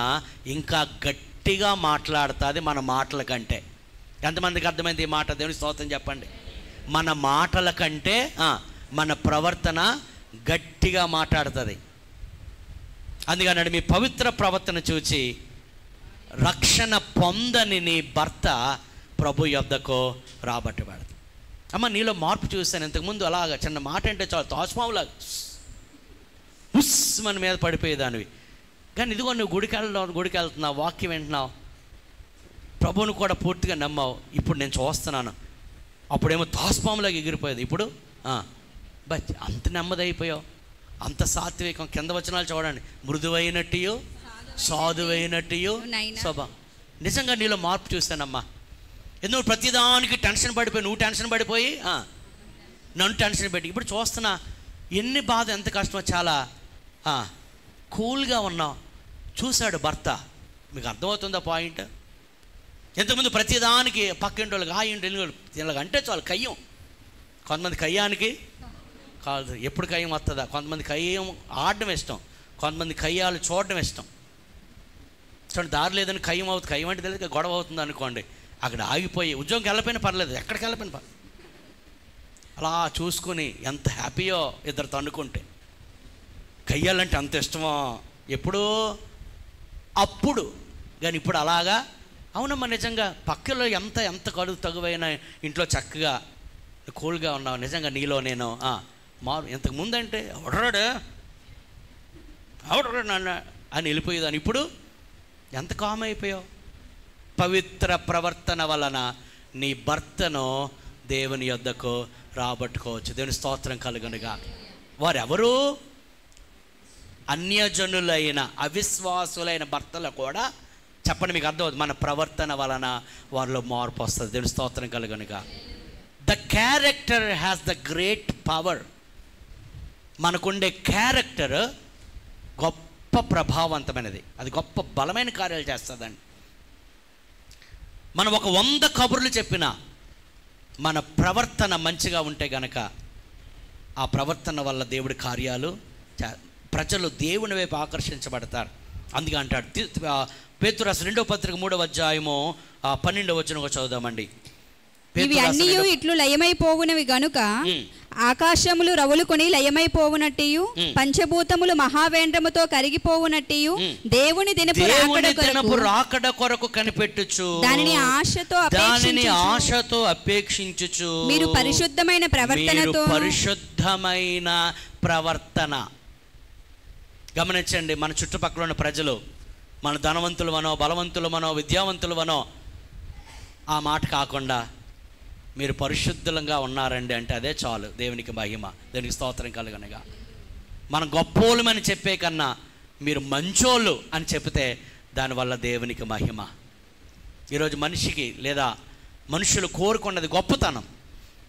ఇంకా గట్టిగా మాట్లాడుతుంది మన మాటల కంటే. ఎంతమందికి అర్థమైంది ఈ మాట? దేవుని స్తోత్రం చెప్పండి. మన మాటల కంటే మన ప్రవర్తన గట్టిగా మాట్లాడుతుంది. అందుకన్నాడు మీ పవిత్ర ప్రవర్తన చూచి రక్షణ పొందని నీ భర్త ప్రభు యొద్దకు రాబట్టబడదు. అమ్మ నీలో మార్పు చూశాను. ఇంతకుముందు అలాగా చిన్న మాట అంటే చాలా తాజ్మహల్లాగా ఉస్ మన మీద పడిపోయేదానివి. కానీ ఇదిగో నువ్వు గుడికి వెళ్తున్నావు, వాక్యం వింటున్నావు, ప్రభువును కూడా పూర్తిగా నమ్మావు. ఇప్పుడు నేను చూస్తున్నాను. అప్పుడేమో తాజ్మహల్లాగా ఎగిరిపోయేది. ఇప్పుడు బట్ అంత నెమ్మదైపోయావు, అంత సాత్వికం. కింద వచనాలు చూడండి. మృదువైనట్టు సాధువైనట్టు స్వభావం. నిజంగా నీలో మార్పు చూస్తానమ్మా. ఎందుకు ప్రతిదానికి టెన్షన్ పడిపోయి, నువ్వు టెన్షన్ పడిపోయి నన్ను టెన్షన్ పెట్టి ఇప్పుడు చూస్తున్నా ఎన్ని బాధ, ఎంత కష్టమో. చాలా కూల్గా ఉన్నావు. చూశాడు భర్త. మీకు అర్థమవుతుందా పాయింట్? ఎంతమంది ప్రతిదానికి పక్కింటి వాళ్ళకి ఇంటి వీళ్ళకి అంటే చాలు కయ్యం. కొంతమంది కయ్యానికి కాదు, ఎప్పుడు కయ్యం వస్తుందా. కొంతమంది కయ్యం ఆడడం ఇష్టం, కొంతమంది కయ్యాలు చూడడం ఇష్టం. చూడండి, దారి లేదని కయ్యం అవుతుంది. కయ్యం అంటే తెలియదు, గొడవ అవుతుంది అనుకోండి. అక్కడ ఆగిపోయి ఉద్యోగంకి వెళ్ళిపోయినా పర్లేదు, ఎక్కడికి వెళ్ళిపోయినా పర్లేదు, అలా చూసుకొని ఎంత హ్యాపీయో ఇద్దరితో అనుకుంటే. కయ్యాలంటే అంత ఇష్టమో ఎప్పుడూ అప్పుడు, కానీ ఇప్పుడు అలాగా. అవునమ్మా, నిజంగా పక్కలో ఎంత కడుగు తగువైన ఇంట్లో చక్కగా కూల్గా ఉన్నావు. నిజంగా నీలో నేను ఇంతకు ముందంటే ఎవడరాడు నన్ను అని వెళ్ళిపోయేదాన్ని. ఇప్పుడు ఎంత కామ్ అయిపోయావు. పవిత్ర ప్రవర్తన వలన నీ భర్తను దేవుని యొద్దకు రాబట్టుకోవచ్చు. దేవుని స్తోత్రం కలుగునుగా. వారెవరు? అన్యజనులైన అవిశ్వాసులైన భర్తలు కూడా. చెప్పండి, మీకు అర్థమవుతుంది. మన ప్రవర్తన వలన వారిలో మార్పు వస్తుంది. దేవుని స్తోత్రం కలుగునుగా. The character has the great power. మనకుండే క్యారెక్టర్ గొప్ప ప్రభావవంతమైనది. అది గొప్ప బలమైన కార్యాలు చేస్తుందండి. మనం 100 కబుర్లు చెప్పినా మన ప్రవర్తన మంచిగా ఉంటే గనక ఆ ప్రవర్తన వల్ల దేవుడి కార్యాలు, ప్రజలు దేవుని వైపు ఆకర్షించబడతారు. అందుకే అంటాడు పేతురు రాసిన 2వ పత్రిక 3వ అధ్యాయము 12వ వచనం చదువుదామండి. ఇవి అన్నీ ఇట్లు లయమైపోవునవి గనుక ఆకాశములు రవులుకొని లయమైపోవునట్టియు పంచభూతములు మహావేంద్రముతో కరిగిపోవునట్టియు దేవుని దినపు రాకడ కొరకు కనిపెట్టుచు దానిని ఆశతో అపేక్షించుచు మీరు పరిశుద్ధమైన ప్రవర్తన. గమనించండి, మన చుట్టుపక్కల ఉన్న ప్రజలు, మన ధనవంతులవనో బలవంతులవనో విద్యావంతులవనో ఆ మాట కాకుండా మీరు పరిశుద్ధంగా ఉన్నారండి అంటే అదే చాలు. దేవునికి మహిమ, దేవునికి స్తోత్రం కలుగునుగా. మనం గొప్పోళ్ళమని చెప్పే కన్నా మీరు మంచోళ్ళు అని చెప్తే దానివల్ల దేవునికి మహిమ. ఈరోజు మనిషికి లేదా మనుషులు కోరుకున్నది గొప్పతనం,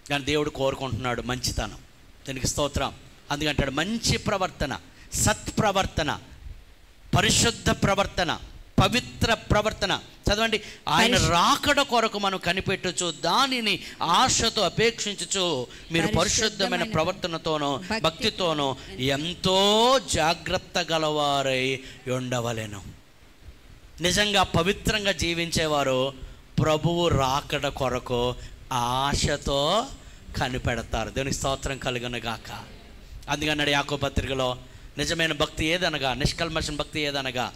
కానీ దేవుడు కోరుకుంటున్నాడు మంచితనం. దీనికి స్తోత్రం. అందుకంటాడు మంచి ప్రవర్తన, సత్ప్రవర్తన, పరిశుద్ధ ప్రవర్తన, పవిత్ర ప్రవర్తన. చదవండి. ఆయన రాకడ కొరకు మనం కనిపెట్టచ్చు, దానిని ఆశతో అపేక్షించచ్చు. మీరు పరిశుద్ధమైన ప్రవర్తనతోనో భక్తితోనో ఎంతో జాగ్రత్త గలవారై ఉండవలెను. నిజంగా పవిత్రంగా జీవించేవారు ప్రభువు రాకడ కొరకు ఆశతో కనిపెడతారు. దేవునికి స్తోత్రం కలుగునుగాక. అందుకన్నాడు యాకోబు పత్రికలో, నిజమైన భక్తి ఏదనగా, నిష్కల్మషం భక్తి ఏదనగా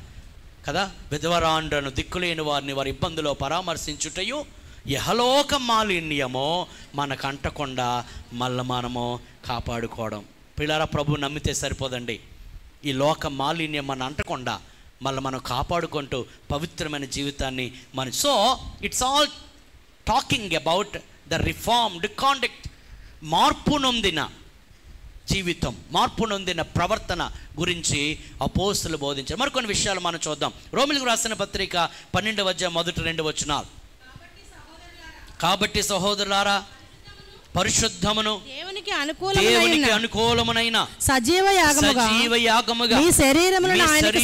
కదా, విధవరాండ్రను దిక్కులేని వారిని వారి ఇబ్బందులో పరామర్శించుటయు యహలోక మాలిన్యమో మనకు అంటకుండా మళ్ళీ మనము కాపాడుకోవడం. పిల్లారా, ప్రభు నమ్మితే సరిపోదండి. ఈ లోక మాలిన్యం మన అంటకుండా మళ్ళీ మనం కాపాడుకుంటూ పవిత్రమైన జీవితాన్ని so it's all talking about the reformed conduct. మార్పు నొందిన జీవితం, మార్పు నొందిన ప్రవర్తన గురించి అపోస్తులు బోధించారు. మరికొన్ని విషయాలు మనం చూద్దాం. రోమిలకు రాసిన పత్రిక 12వ అధ్యాయం 1-2 వచనాలు. కాబట్టి సహోదరులారా, పరిశుద్ధమును దేవునికి అనుకూలమునైన సజీవ యాగముగా మీ శరీరములను ఆయనకు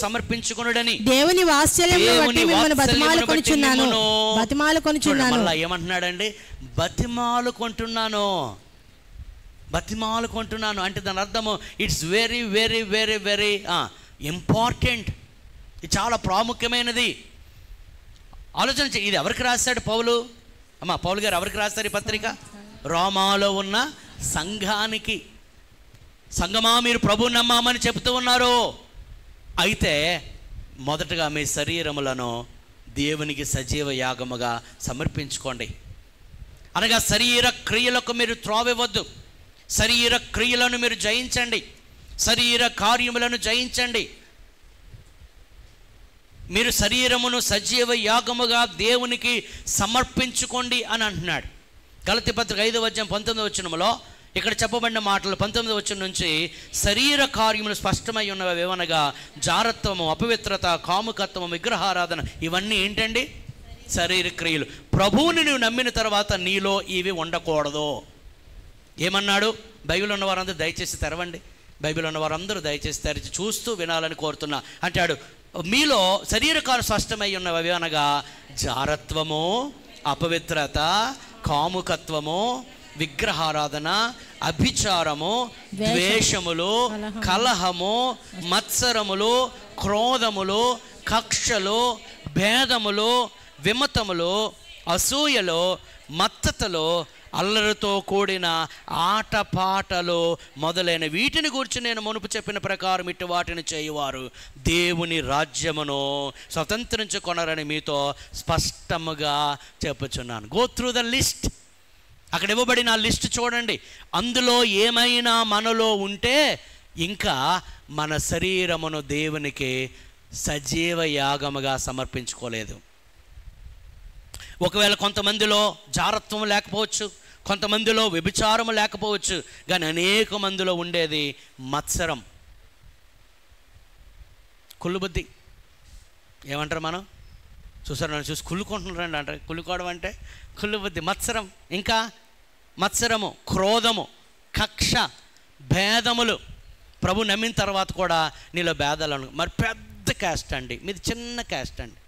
సమర్పించుకొనుడని దేవుని వాత్సల్యమును బట్టి మిమ్మల్ని బతిమాలుకొనుచున్నాను. మళ్ళా ఏమంటున్నాడండి? బతిమాలుకుంటున్నాను అంటే దాని అర్థము it's very very very very important. ఇది చాలా ప్రాముఖ్యమైనది. ఆలోచన. ఇది ఎవరికి రాశాడు పౌలు? పౌలు గారు ఎవరికి రాస్తారు ఈ పత్రిక? రోమాలో ఉన్న సంఘానికి. సంఘమా, మీరు ప్రభువుని నమ్మామని చెప్తూ ఉన్నారు. అయితే మొదటగా మీ శరీరములను దేవునికి సజీవ యాగముగా సమర్పించుకోండి. అనగా శరీర క్రియలకు మీరు త్రోవివ్వద్దు. శరీర క్రియలను మీరు జయించండి. శరీర కార్యములను జయించండి. మీరు శరీరమును సజీవ యాగముగా దేవునికి సమర్పించుకోండి అని అంటున్నాడు. గలతీ పత్రిక 5:19 ఇక్కడ చెప్పబడిన మాటలు 19 నుంచి శరీర కార్యములు స్పష్టమై ఉన్నవి ఏమనగా జారత్వము, అపవిత్రత, కాముకత్వము, విగ్రహారాధన. ఇవన్నీ ఏంటండి? శరీర క్రియలు. ప్రభువుని నువ్వు నమ్మిన తర్వాత నీలో ఇవి ఉండకూడదు. ఏమన్నాడు? బైబిల్ ఉన్న వారందరూ దయచేసి తెరవండి. బైబిల్ ఉన్న వారందరూ దయచేసి తెరిచి చూస్తూ వినాలని కోరుతున్నా. అంటాడు, మీలో శరీరకాలు స్పష్టమై ఉన్నవి అనగా జారత్వము, అపవిత్రత, కాముకత్వము, విగ్రహారాధన, అభిచారము, ద్వేషములు, కలహము, మత్సరములు, క్రోధములు, కక్షలు, భేదములు, విమతములు, అసూయలు, మత్తతలు, అల్లరితో కూడిన ఆటపాటలు మొదలైన వీటిని గురించి నేను మునుపు చెప్పిన ప్రకారం ఇటు వాటిని చేయువారు దేవుని రాజ్యమును స్వతంత్రించుకొనరని మీతో స్పష్టముగా చెప్పుచున్నాను. Go through the list. అక్కడ ఇవ్వబడిన లిస్ట్ చూడండి. అందులో ఏమైనా మనలో ఉంటే ఇంకా మన శరీరమును దేవునికి సజీవ యాగముగా సమర్పించుకోలేదు. ఒకవేళ కొంతమందిలో జారత్వం లేకపోవచ్చు, కొంతమందిలో వ్యభిచారము లేకపోవచ్చు, కానీ అనేక మందిలో ఉండేది మత్సరం, కుళ్ళుబుద్ధి. ఏమంటారు మనం? చూసారు, నన్ను చూసి కుళ్ళుకుంటున్నారండి అంటారు. కుళ్ళుకోవడం అంటే కుళ్ళుబుద్ధి, మత్సరం. ఇంకా మత్సరము, క్రోధము, కక్ష, భేదములు. ప్రభు నమ్మిన తర్వాత కూడా నీలో భేదాలను. మరి పెద్ద క్యాస్ట్ అండి, మీది చిన్న క్యాస్ట్ అండి.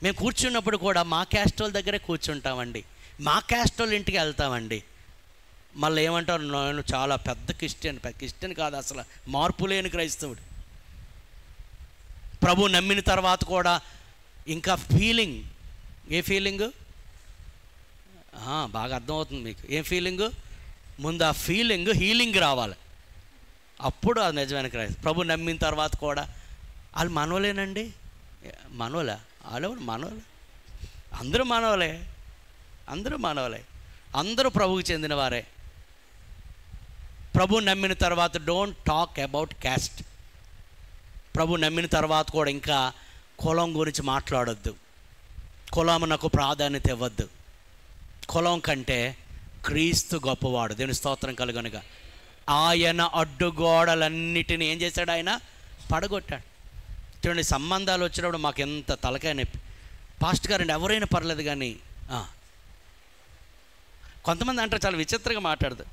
మేము కూర్చున్నప్పుడు కూడా మా క్యాస్ట్ వాళ్ళ దగ్గరే కూర్చుంటామండి, మా క్యాస్ట్ వాళ్ళ ఇంటికి వెళ్తామండి. మళ్ళీ ఏమంటారు? నేను చాలా పెద్ద క్రిస్టియన్ కాదు, అసలు మార్పు లేని క్రైస్తవుడు. ప్రభు నమ్మిన తర్వాత కూడా ఇంకా ఫీలింగ్. ఏ ఫీలింగు? బాగా అర్థమవుతుంది మీకు. ఏం ఫీలింగు? ముందు ఆ ఫీలింగ్ హీలింగ్ రావాలి, అప్పుడు అది నిజమైన క్రైస్తవం. ప్రభు నమ్మిన తర్వాత కూడా వాళ్ళు మనోలేనండి. మనోలే? వాళ్ళు మనోలే, అందరూ మనోలే, అందరూ ప్రభువుకి చెందిన వారే. ప్రభు నమ్మిన తర్వాత డోంట్ టాక్ అబౌట్ క్యాస్ట్. ప్రభు నమ్మిన తర్వాత కూడా ఇంకా కులం గురించి మాట్లాడొద్దు. కులమునకు ప్రాధాన్యత ఇవ్వద్దు. కులం కంటే క్రీస్తు గొప్పవాడు. దేవుని స్తోత్రం కలుగునుగా. ఆయన అడ్డుగోడలన్నిటిని ఏం చేశాడు? ఆయన పడగొట్టాడు. చూడండి, సంబంధాలు వచ్చినప్పుడు మాకు ఎంత తలకాయ నొప్పి. పాస్టర్ గారండి ఎవరైనా పర్లేదు, కానీ కొంతమంది అంటారు, చాలా విచిత్రంగా మాట్లాడదు.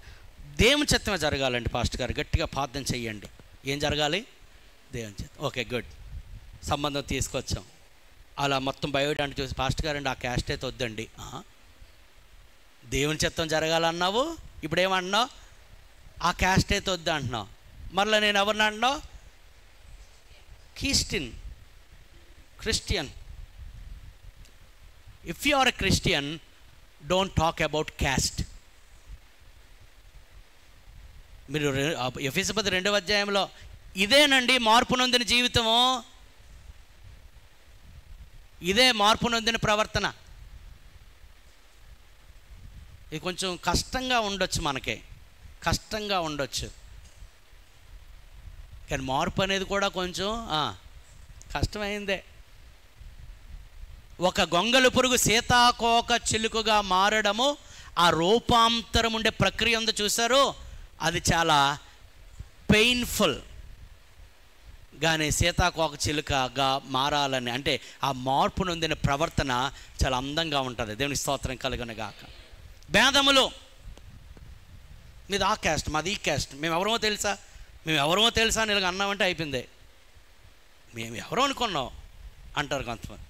దేవుని చిత్తమే జరగాలండి పాస్టర్ గారు, గట్టిగా ప్రార్థన చెయ్యండి. ఏం జరగాలి? దేవుని చిత్తం. Okay, good. సంబంధం తీసుకొచ్చాం. అలా మొత్తం బయోడాంటి చూసి, పాస్టర్ గారండి ఆ క్యాస్ట్ అయితే వద్దండి. దేవుని చిత్తం జరగాలన్నావు, ఇప్పుడు ఏమన్నావు? ఆ క్యాస్ట్ అయితే వద్దు అంటున్నావు. మరలా నేను ఎవరిని అంటున్నావు? Christian. If you are a Christian, don't talk about caste. మీరు ఎఫెసీ 2 ఇదేనండి మార్పు నొందిన జీవితము, ఇదే మార్పు నొందిన ప్రవర్తన. ఇది కొంచెం కష్టంగా ఉండొచ్చు, మనకే కష్టంగా ఉండొచ్చు, కానీ మార్పు అనేది కూడా కొంచెం కష్టమైందే. ఒక గొంగళి పురుగు సీతాకోక చిలుకగా మారడము, ఆ రూపాంతరం ఉండే ప్రక్రియ ఉందో చూసారు, అది చాలా పెయిన్ఫుల్. కానీ సీతాకోక చిలుకగా మారాలని అంటే ఆ మార్పు నొందిన ప్రవర్తన చాలా అందంగా ఉంటుంది. దేవుని స్తోత్రం కలుగునుగాక. భేదములు, మీది ఆ క్యాస్ట్, మాది ఈ క్యాస్ట్, మేము ఎవరో తెలుసా అని ఇలాగ అన్నామంటే అయిపోయింది. మేము ఎవరో అనుకున్నాం అంటారు కొంతమంది.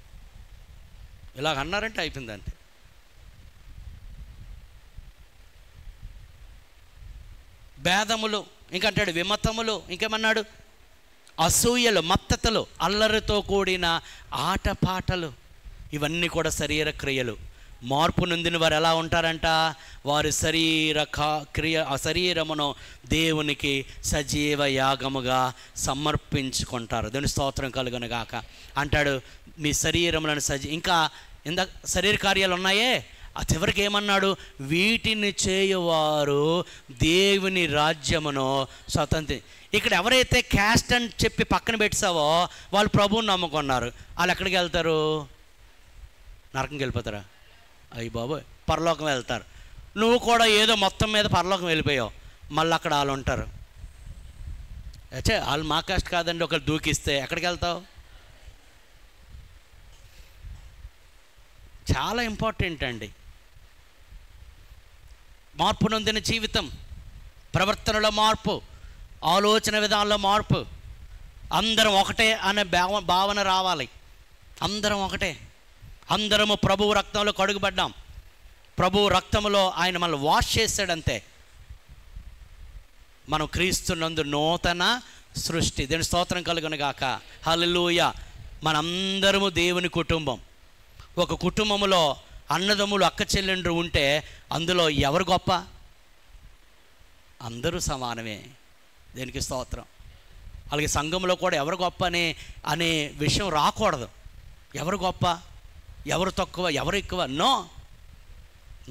ఇలాగ అన్నారంటే అయిపోయిందంటే. భేదములు, ఇంకంటాడు విమతములు, ఇంకేమన్నాడు అసూయలు, మత్తతలు, అల్లరితో కూడిన ఆటపాటలు, ఇవన్నీ కూడా శరీర క్రియలు. మార్పు నొందిన వారు ఎలా ఉంటారంట? వారి శరీరమును దేవునికి సజీవ యాగముగా సమర్పించుకుంటారు. దేవుని స్తోత్రం కలుగును గాక. అంటాడు మీ శరీరములను ఇంకా ఇందాక శరీర కార్యాలు ఉన్నాయే, ఆ చివరికి ఏమన్నాడు? వీటిని చేయువారు దేవుని రాజ్యమును స్వతంత్రి. ఇక్కడ ఎవరైతే క్యాస్ట్ అని చెప్పి పక్కన పెట్టావో వాళ్ళు ప్రభువుని నమ్ముకున్నారు. వాళ్ళు ఎక్కడికి వెళ్తారు? నరకంకి వెళ్ళిపోతారా? అయ్యి బాబోయ్, పరలోకం వెళ్తారు. నువ్వు కూడా ఏదో మొత్తం మీద పరలోకం వెళ్ళిపోయావు, మళ్ళీ అక్కడ వాళ్ళు ఉంటారు. అచ్చే వాళ్ళు మా కాస్ట్ కాదండి, ఒకరు దూకిస్తే ఎక్కడికి వెళ్తావు? చాలా ఇంపార్టెంట్ అండి మార్పు నొందిన జీవితం, ప్రవర్తనలో మార్పు, ఆలోచన విధానంలో మార్పు. అందరం ఒకటే అనే భావన రావాలి. అందరం ఒకటే, అందరము ప్రభువు రక్తంలో కడుగుబడ్డాం. ప్రభువు రక్తంలో ఆయన మనల్ని వాష్ చేశాడంతే. మనం క్రీస్తునందు నూతన సృష్టి. దేవుని స్తోత్రం కలుగును గాక. హల్లెలూయా. మనందరము దేవుని కుటుంబం. ఒక కుటుంబంలో అన్నదమ్ములు, అక్క చెల్లెండ్రు ఉంటే అందులో ఎవరు గొప్ప? అందరూ సమానమే. దేనికి స్తోత్రం. అలాగే సంఘంలో కూడా ఎవరు గొప్ప అనే విషయం రాకూడదు. ఎవరు గొప్ప, ఎవరు తక్కువ, ఎవరు ఎక్కువ,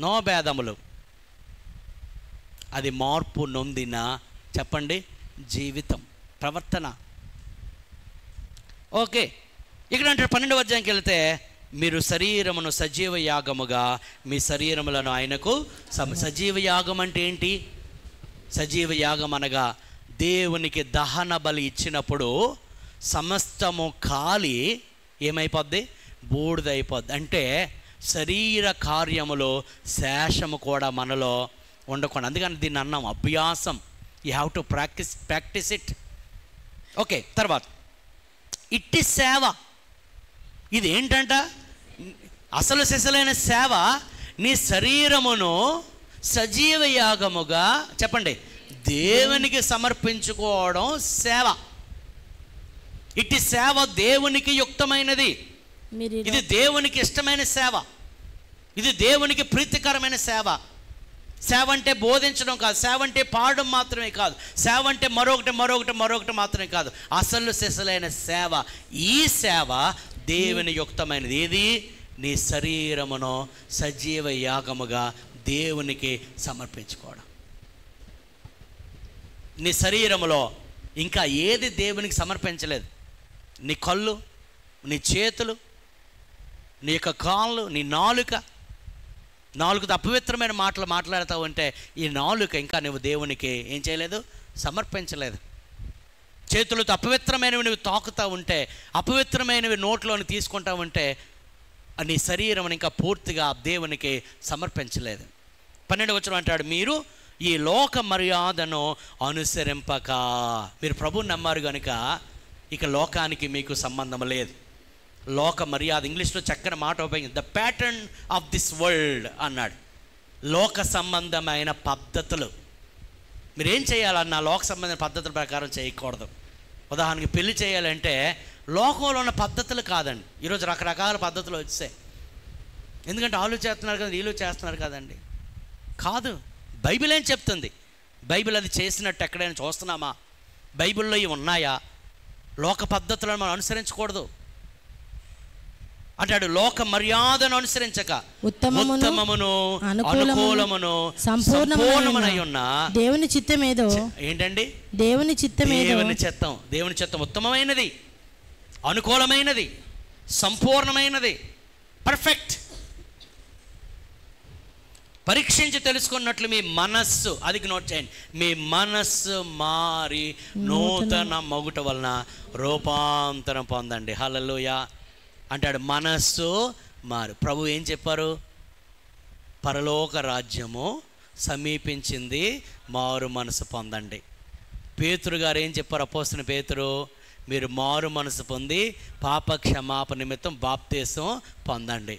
నో భేదములు. అది మార్పు నొందిన చెప్పండి జీవితం, ప్రవర్తన. ఓకే, ఇక్కడ అంటే 12వ అధ్యాయంకి వెళ్తే మీరు శరీరమును సజీవ యాగముగా మీ శరీరములను ఆయనకు సజీవ యాగం అంటే ఏంటి? సజీవ యాగం అనగా దేవునికి దహన బలి ఇచ్చినప్పుడు సమస్తము కాలి ఏమైపోద్ది? బూడిదైపోద్ది. అంటే శరీర కార్యములో శేషము కూడా మనలో ఉండకూడదు. అందుకని దీన్ని అన్నాం అభ్యాసం. You have to practice it. Okay, తర్వాత ఇట్టి సేవ. ఇది ఏంటంట? అసలు సిసలైన సేవ. నీ శరీరమును సజీవ యాగముగా చెప్పండి దేవునికి సమర్పించుకోవడం సేవ. ఇట్టి సేవ దేవునికి యుక్తమైనది. ఇది దేవునికి ఇష్టమైన సేవ. ఇది దేవునికి ప్రీతికరమైన సేవ. సేవ అంటే బోధించడం కాదు, సేవ అంటే పాడడం మాత్రమే కాదు, సేవ అంటే మరొకటి మాత్రమే కాదు. అసలు సిసలైన సేవ. ఈ సేవ దేవుని యుక్తమైనది. ఏది? నీ శరీరమును సజీవ యాగముగా దేవునికి సమర్పించుకోవడం. నీ శరీరములో ఇంకా ఏది దేవునికి సమర్పించలేదు. నీ కళ్ళు, నీ చేతులు, నీ యొక్క కాళ్ళు, నీ నాలుకతో అపవిత్రమైన మాటలు మాట్లాడుతూ ఉంటే ఈ నాలుక ఇంకా నువ్వు దేవునికి ఏం చేయలేదు? సమర్పించలేదు. చేతులతో అపవిత్రమైనవి నువ్వు తాకుతూ ఉంటే, అపవిత్రమైనవి నోట్లోని తీసుకుంటూ ఉంటే నీ శరీరం ఇంకా పూర్తిగా దేవునికి సమర్పించలేదు. 12వ వచనం అంటాడు, మీరు ఈ లోక మర్యాదను అనుసరింపక. మీరు ప్రభువుని నమ్మారు కనుక ఇక లోకానికి మీకు సంబంధం లేదు. లోక మర్యాద, ఇంగ్లీష్లో చక్కని మాట ఉపయోగించి the pattern of this world అన్నాడు. లోక సంబంధమైన పద్ధతులు. మీరేం చేయాలన్నా లోక సంబంధమైన పద్ధతుల ప్రకారం చేయకూడదు. ఉదాహరణకి పెళ్లి చేయాలంటే లోకంలో ఉన్న పద్ధతులు కాదండి. ఈరోజు రకరకాల పద్ధతులు వచ్చాయి. ఎందుకంటే వాళ్ళు చేస్తున్నారు కదా, వీళ్ళు చేస్తున్నారు కదండి. కాదు, బైబిల్ ఏం చెప్తుంది? బైబిల్ అది చేసినట్టు ఎక్కడైనా చూస్తున్నామా? బైబిల్లో ఇవి ఉన్నాయా? లోక పద్ధతులను మనం అనుసరించకూడదు అంటాడు. లోక మర్యాదను అనుసరించక ఉత్తమమును అనుకూలమును సంపూర్ణమై ఉన్న దేవుని చిత్తమేదో. ఏంటండి? దేవుని చిత్తమేదో. దేవుని చిత్తం ఉత్తమమైనది, అనుకూలమైనది, సంపూర్ణమైనది, పర్ఫెక్ట్. పరీక్షించి తెలుసుకున్నట్లు మీ మనస్సు, అది నోట్ చేయండి, మీ మనస్సు మారి నూతన మగుట వలన రూపాంతరం పొందండి. హల్లెలూయా అంటాడు. మనస్సు మారు. ప్రభు ఏం చెప్పారు? పరలోక రాజ్యము సమీపించింది, మారు మనసు పొందండి. పేతురు గారు ఏం చెప్పారు? అపోస్తలుడైన పేతురు, మీరు మారు మనసు పొంది పాప క్షమాపణ నిమిత్తం బాప్తీసం పొందండి.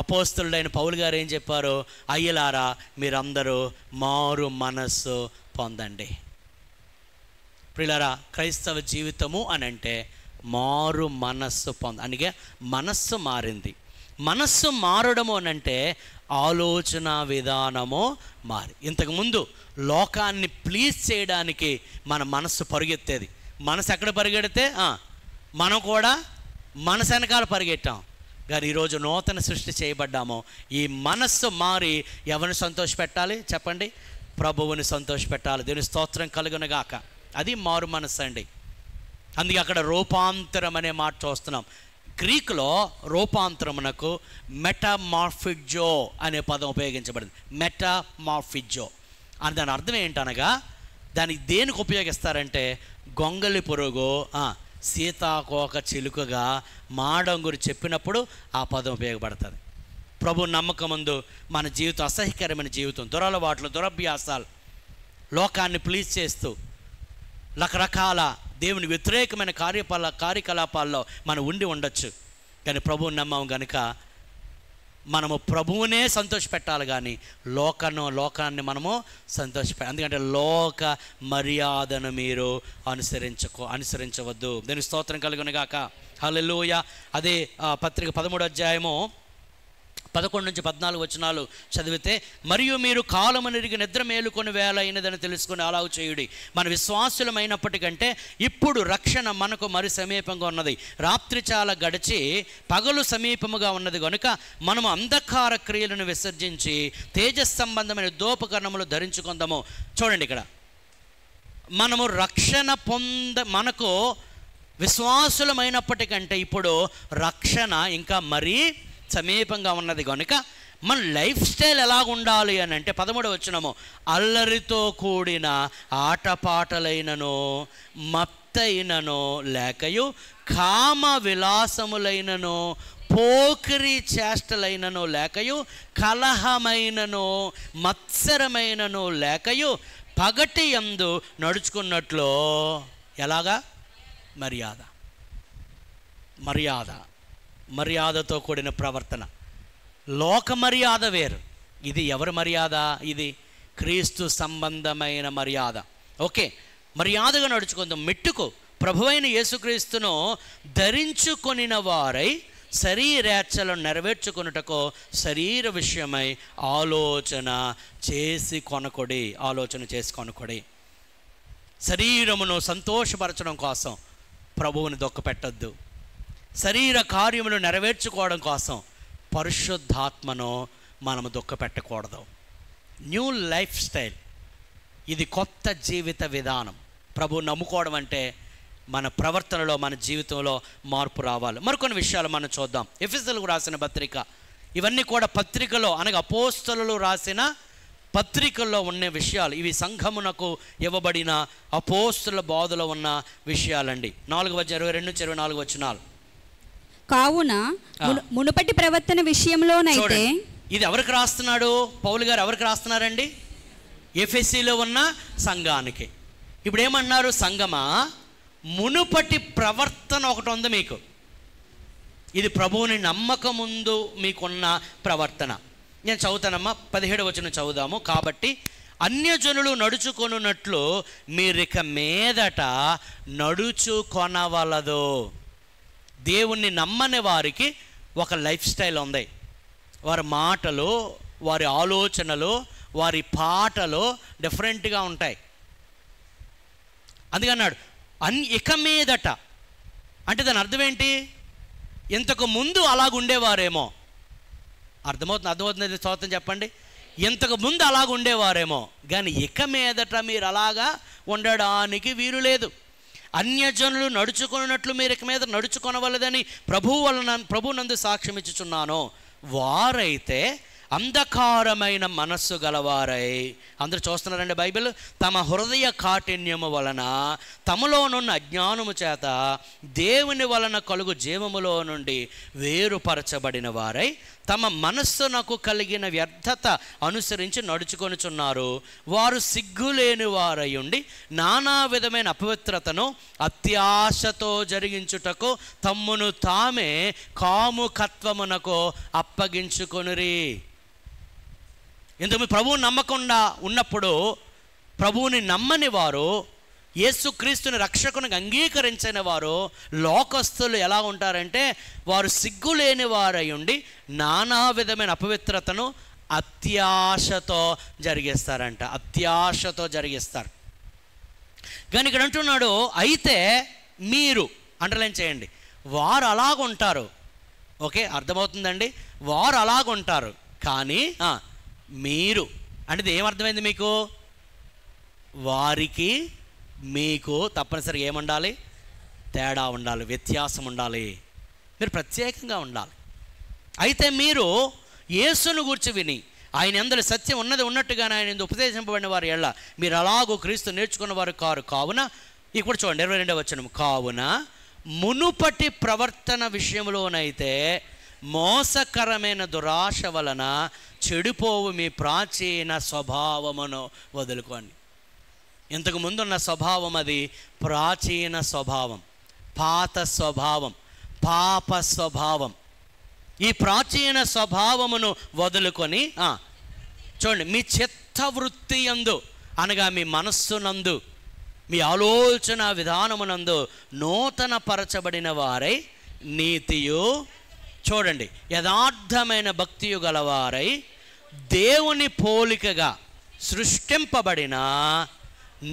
అపోస్తలుడైన పౌలు గారు ఏం చెప్పారు? అయ్యలారా మీరందరూ మారు మనస్సు పొందండి. ప్రియులారా, క్రైస్తవ జీవితము అని అంటే మారు మనస్సు అందుకే మనస్సు మారింది. మనస్సు మారడము అని అంటే ఆలోచన విధానము మారి. ఇంతకుముందు లోకాన్ని ప్లీజ్ చేయడానికి మన మనస్సు పరుగెత్తేది. మనసు ఎక్కడ పరిగెడితే మనం కూడా మనసు వెనకాల పరిగెట్టాం. కానీ ఈరోజు నూతన సృష్టి చేయబడ్డాము. ఈ మనస్సు మారి ఎవరిని సంతోషపెట్టాలి చెప్పండి? ప్రభువుని సంతోషపెట్టాలి. దేవుని స్తోత్రం కలుగునుగాక. అది మారు మనస్సు అండి. అందుకే అక్కడ రూపాంతరం అనే మాట చూస్తున్నాం. గ్రీకులో రూపాంతరమునకు మెటామార్ఫిజో అనే పదం ఉపయోగించబడింది. మెటామార్ఫిజో అని దాని అర్థం ఏంటనగా, దానికి దేనికి ఉపయోగిస్తారంటే గొంగలి పురుగు సీతాకోక చిలుకగా మాడంగురు చెప్పినప్పుడు ఆ పదం ఉపయోగపడుతుంది. ప్రభు నమ్మకం ముందు మన జీవితం అసహ్యకరమైన జీవితం, దురలవాట్లు, దురభ్యాసాలు, లోకాన్ని ప్లీజ్ చేస్తూ రకరకాల దేవుని వ్యతిరేకమైన కార్యకలాపాల్లో మనం ఉండొచ్చు. కానీ ప్రభువుని నమ్మం కనుక మనము ప్రభువునే సంతోషపెట్టాలి, కానీ లోకాన్ని మనము ఎందుకంటే లోక మర్యాదను మీరు అనుసరించవద్దు. దీని స్తోత్రం కలుగునుగాక. హల్లెలూయా. అదే పత్రిక 13వ అధ్యాయము 11 నుంచి 14 వచనాలు చదివితే, మరియు మీరు కాలమునెరిగి నిద్ర మేలుకొని వేళ అయినదని తెలుసుకుని అలాగు చేయుడి. మన విశ్వాసులమైనప్పటికంటే ఇప్పుడు రక్షణ మనకు మరి సమీపంగా ఉన్నది. రాత్రి చాలా గడిచి పగలు సమీపముగా ఉన్నది కనుక మనము అంధకార క్రియలను విసర్జించి తేజస్ సంబంధమైన యుద్ధోపకరణములు ధరించుకుందాము. చూడండి, ఇక్కడ మనము రక్షణ మనకు విశ్వాసులమైనప్పటికంటే ఇప్పుడు రక్షణ ఇంకా మరీ సమీపంగా ఉన్నది కనుక మన లైఫ్ స్టైల్ ఎలాగ ఉండాలి అని అంటే 13వ వచనము, అల్లరితో కూడిన ఆటపాటలైనను మత్తైనను లేకయు కామ విలాసములైనను పోకిరి చేష్టలైనను లేకయు కలహమైనను మత్సరమైనను లేకయు పగటి యందు నడుచుకున్నట్లు ఎలాగా మర్యాదతో కూడిన ప్రవర్తన. లోక మర్యాద వేరు, ఇది ఎవరి మర్యాద? ఇది క్రీస్తు సంబంధమైన మర్యాద. ఓకే, మర్యాదగా నడుచుకుందాం. మెట్టుకు ప్రభువైన యేసుక్రీస్తును ధరించుకొనిన వారై శరీరేచ్ఛలను నెరవేర్చుకొనుటకు శరీర విషయమై ఆలోచన చేసి కొనకొడి. శరీరమును సంతోషపరచడం కోసం ప్రభువుని దుఃఖపెట్టద్దు. శరీర కార్యములు నెరవేర్చుకోవడం కోసం పరిశుద్ధాత్మను మనము దుఃఖపెట్టకూడదు. న్యూ లైఫ్ స్టైల్, ఇది కొత్త జీవిత విధానం. ప్రభు నమ్ముకోవడం అంటే మన ప్రవర్తనలో, మన జీవితంలో మార్పు రావాలి. మరికొన్ని విషయాలు మనం చూద్దాం. ఎఫెసీయులకు రాసిన పత్రిక, ఇవన్నీ కూడా పత్రికలో అనగా అపోస్తలులు రాసిన పత్రికల్లో ఉన్న విషయాలు. ఇవి సంఘమునకు ఇవ్వబడిన అపోస్తలుల బోధలో ఉన్న విషయాలండి. 4:22-24 వచనాలు. కావున మునుపటి ప్రవర్తన విషయంలోనైతే, ఇది ఎవరికి రాస్తున్నాడు పౌలు గారు? ఎవరికి రాస్తున్నారండి? ఎఫెసీలో ఉన్న సంఘానికి. ఇప్పుడు ఏమన్నారు? సంఘమా, మునుపటి ప్రవర్తన ఒకటి ఉంది మీకు. ఇది ప్రభువుని నమ్మకం ముందు మీకున్న ప్రవర్తన. నేను చదువుతానమ్మా, 17వ వచనం చదువుదాము. కాబట్టి అన్యజనులు నడుచుకొనున్నట్లు మీరిక మీదట నడుచుకొనవలదు. దేవుణ్ణి నమ్మని వారికి ఒక లైఫ్ స్టైల్ ఉంది. వారి మాటలు, వారి ఆలోచనలు, వారి పాటలు డిఫరెంట్గా ఉంటాయి. అందుకన్నాడు ఇక మీదట అంటే దాని అర్థం ఏంటి? ఇంతకు ముందు అలాగుండేవారేమో. అర్థమవుతుంది స్తోత్రం చెప్పండి. ఇంతకు ముందు అలాగుండేవారేమో, కానీ ఇక మీదట మీరు అలాగా ఉండడానికి వీలు లేదు. అన్యజనులు నడుచుకున్నట్లు మీరు ఇక మీద నడుచుకొనవలదని ప్రభువునందు సాక్ష్యం ఇచ్చుచున్నాను. వారైతే అంధకారమైన మనస్సు గలవారై, అందరూ చూస్తున్నారండి బైబిల్, తమ హృదయ కాఠిన్యము వలన తమలోనున్న అజ్ఞానము చేత దేవుని వలన కలుగు జీవములో నుండి వేరుపరచబడిన వారై తమ మనస్సునకు కలిగిన వ్యర్థత అనుసరించి నడుచుకొనుచున్నారు. వారు సిగ్గులేని వారై ఉండి నానా విధమైన అపవిత్రతను అత్యాశతో జరిగించుటకు తమ్మును తామే కాముకత్వమునకు అప్పగించుకొనిరి. ఇంతకు ప్రభువుని నమ్మకుండా ఉన్నప్పుడు, ప్రభువుని నమ్మని వారు, యేసుక్రీస్తుని రక్షకునికి అంగీకరించిన వారు, లోకస్తులు ఎలా ఉంటారంటే వారు సిగ్గులేని వారై ఉండి నానా విధమైన అపవిత్రతను అత్యాశతో జరిగిస్తారంట. అత్యాశతో జరిగిస్తారు. కానీ ఇక్కడ అంటున్నాడు, అయితే మీరు, అండర్లైన్ చేయండి, వారు అలాగుంటారు. ఓకే, అర్థమవుతుందండి? వారు అలాగుంటారు, కానీ మీరు అంటే ఏమర్థమైంది మీకు? వారికి మీకు తప్పనిసరిగా ఏముండాలి? తేడా ఉండాలి, వ్యత్యాసం ఉండాలి, మీరు ప్రత్యేకంగా ఉండాలి. అయితే మీరు యేసును గూర్చి విని ఆయన యందు సత్యం ఉన్నది ఉన్నట్టుగానే ఆయన యందు ఉపదేశింపబడిన వారు ఎళ్ళ మీరు అలాగూ క్రీస్తు నేర్చుకున్న వారు కారు. కావున ఇప్పుడు చూడండి 22వ వచనం, కావున మునుపటి ప్రవర్తన విషయంలోనైతే మోసకరమైన దురాశ వలన చెడిపోవు మీ ప్రాచీన స్వభావమును వదులుకోండి. ఇంతకు ముందున్న స్వభావం అది ప్రాచీన స్వభావం, పాత స్వభావం, పాప స్వభావం. ఈ ప్రాచీన స్వభావమును వదులుకొని చూడండి, మీ చిత్తవృత్తి యందు అనగా మీ మనస్సునందు, మీ ఆలోచన విధానమునందు నూతన పరచబడిన వారై నీతియు, చూడండి, యథార్థమైన భక్తియు గలవారై దేవుని పోలికగా సృష్టింపబడిన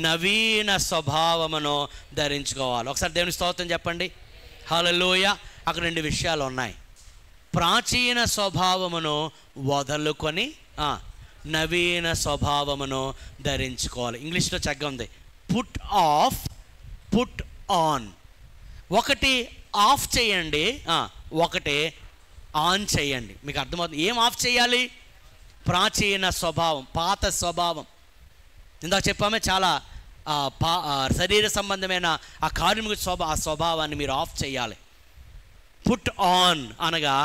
నవీన స్వభావమును ధరించుకోవాలి. ఒకసారి దేవుని స్తోత్రం చెప్పండి, హల్లెలూయా. అక్కడ 2 విషయాలు ఉన్నాయి. ప్రాచీన స్వభావమును వదులుకొని నవీన స్వభావమును ధరించుకోవాలి. ఇంగ్లీష్లో చక్కగా ఉంది, పుట్ ఆఫ్, పుట్ ఆన్. ఒకటి ఆఫ్ చేయండి, ఒకటి ఆన్ చేయండి. మీకు అర్థమవుతుంది. ఏం ఆఫ్ చేయాలి? ప్రాచీన స్వభావం, పాత స్వభావం. ఇందాక చెప్పామే, చాలా శరీర సంబంధమైన ఆ కార్మిక ఆ స్వభావాన్ని మీరు ఆఫ్ చేయాలి. పుట్ ఆన్ అనగా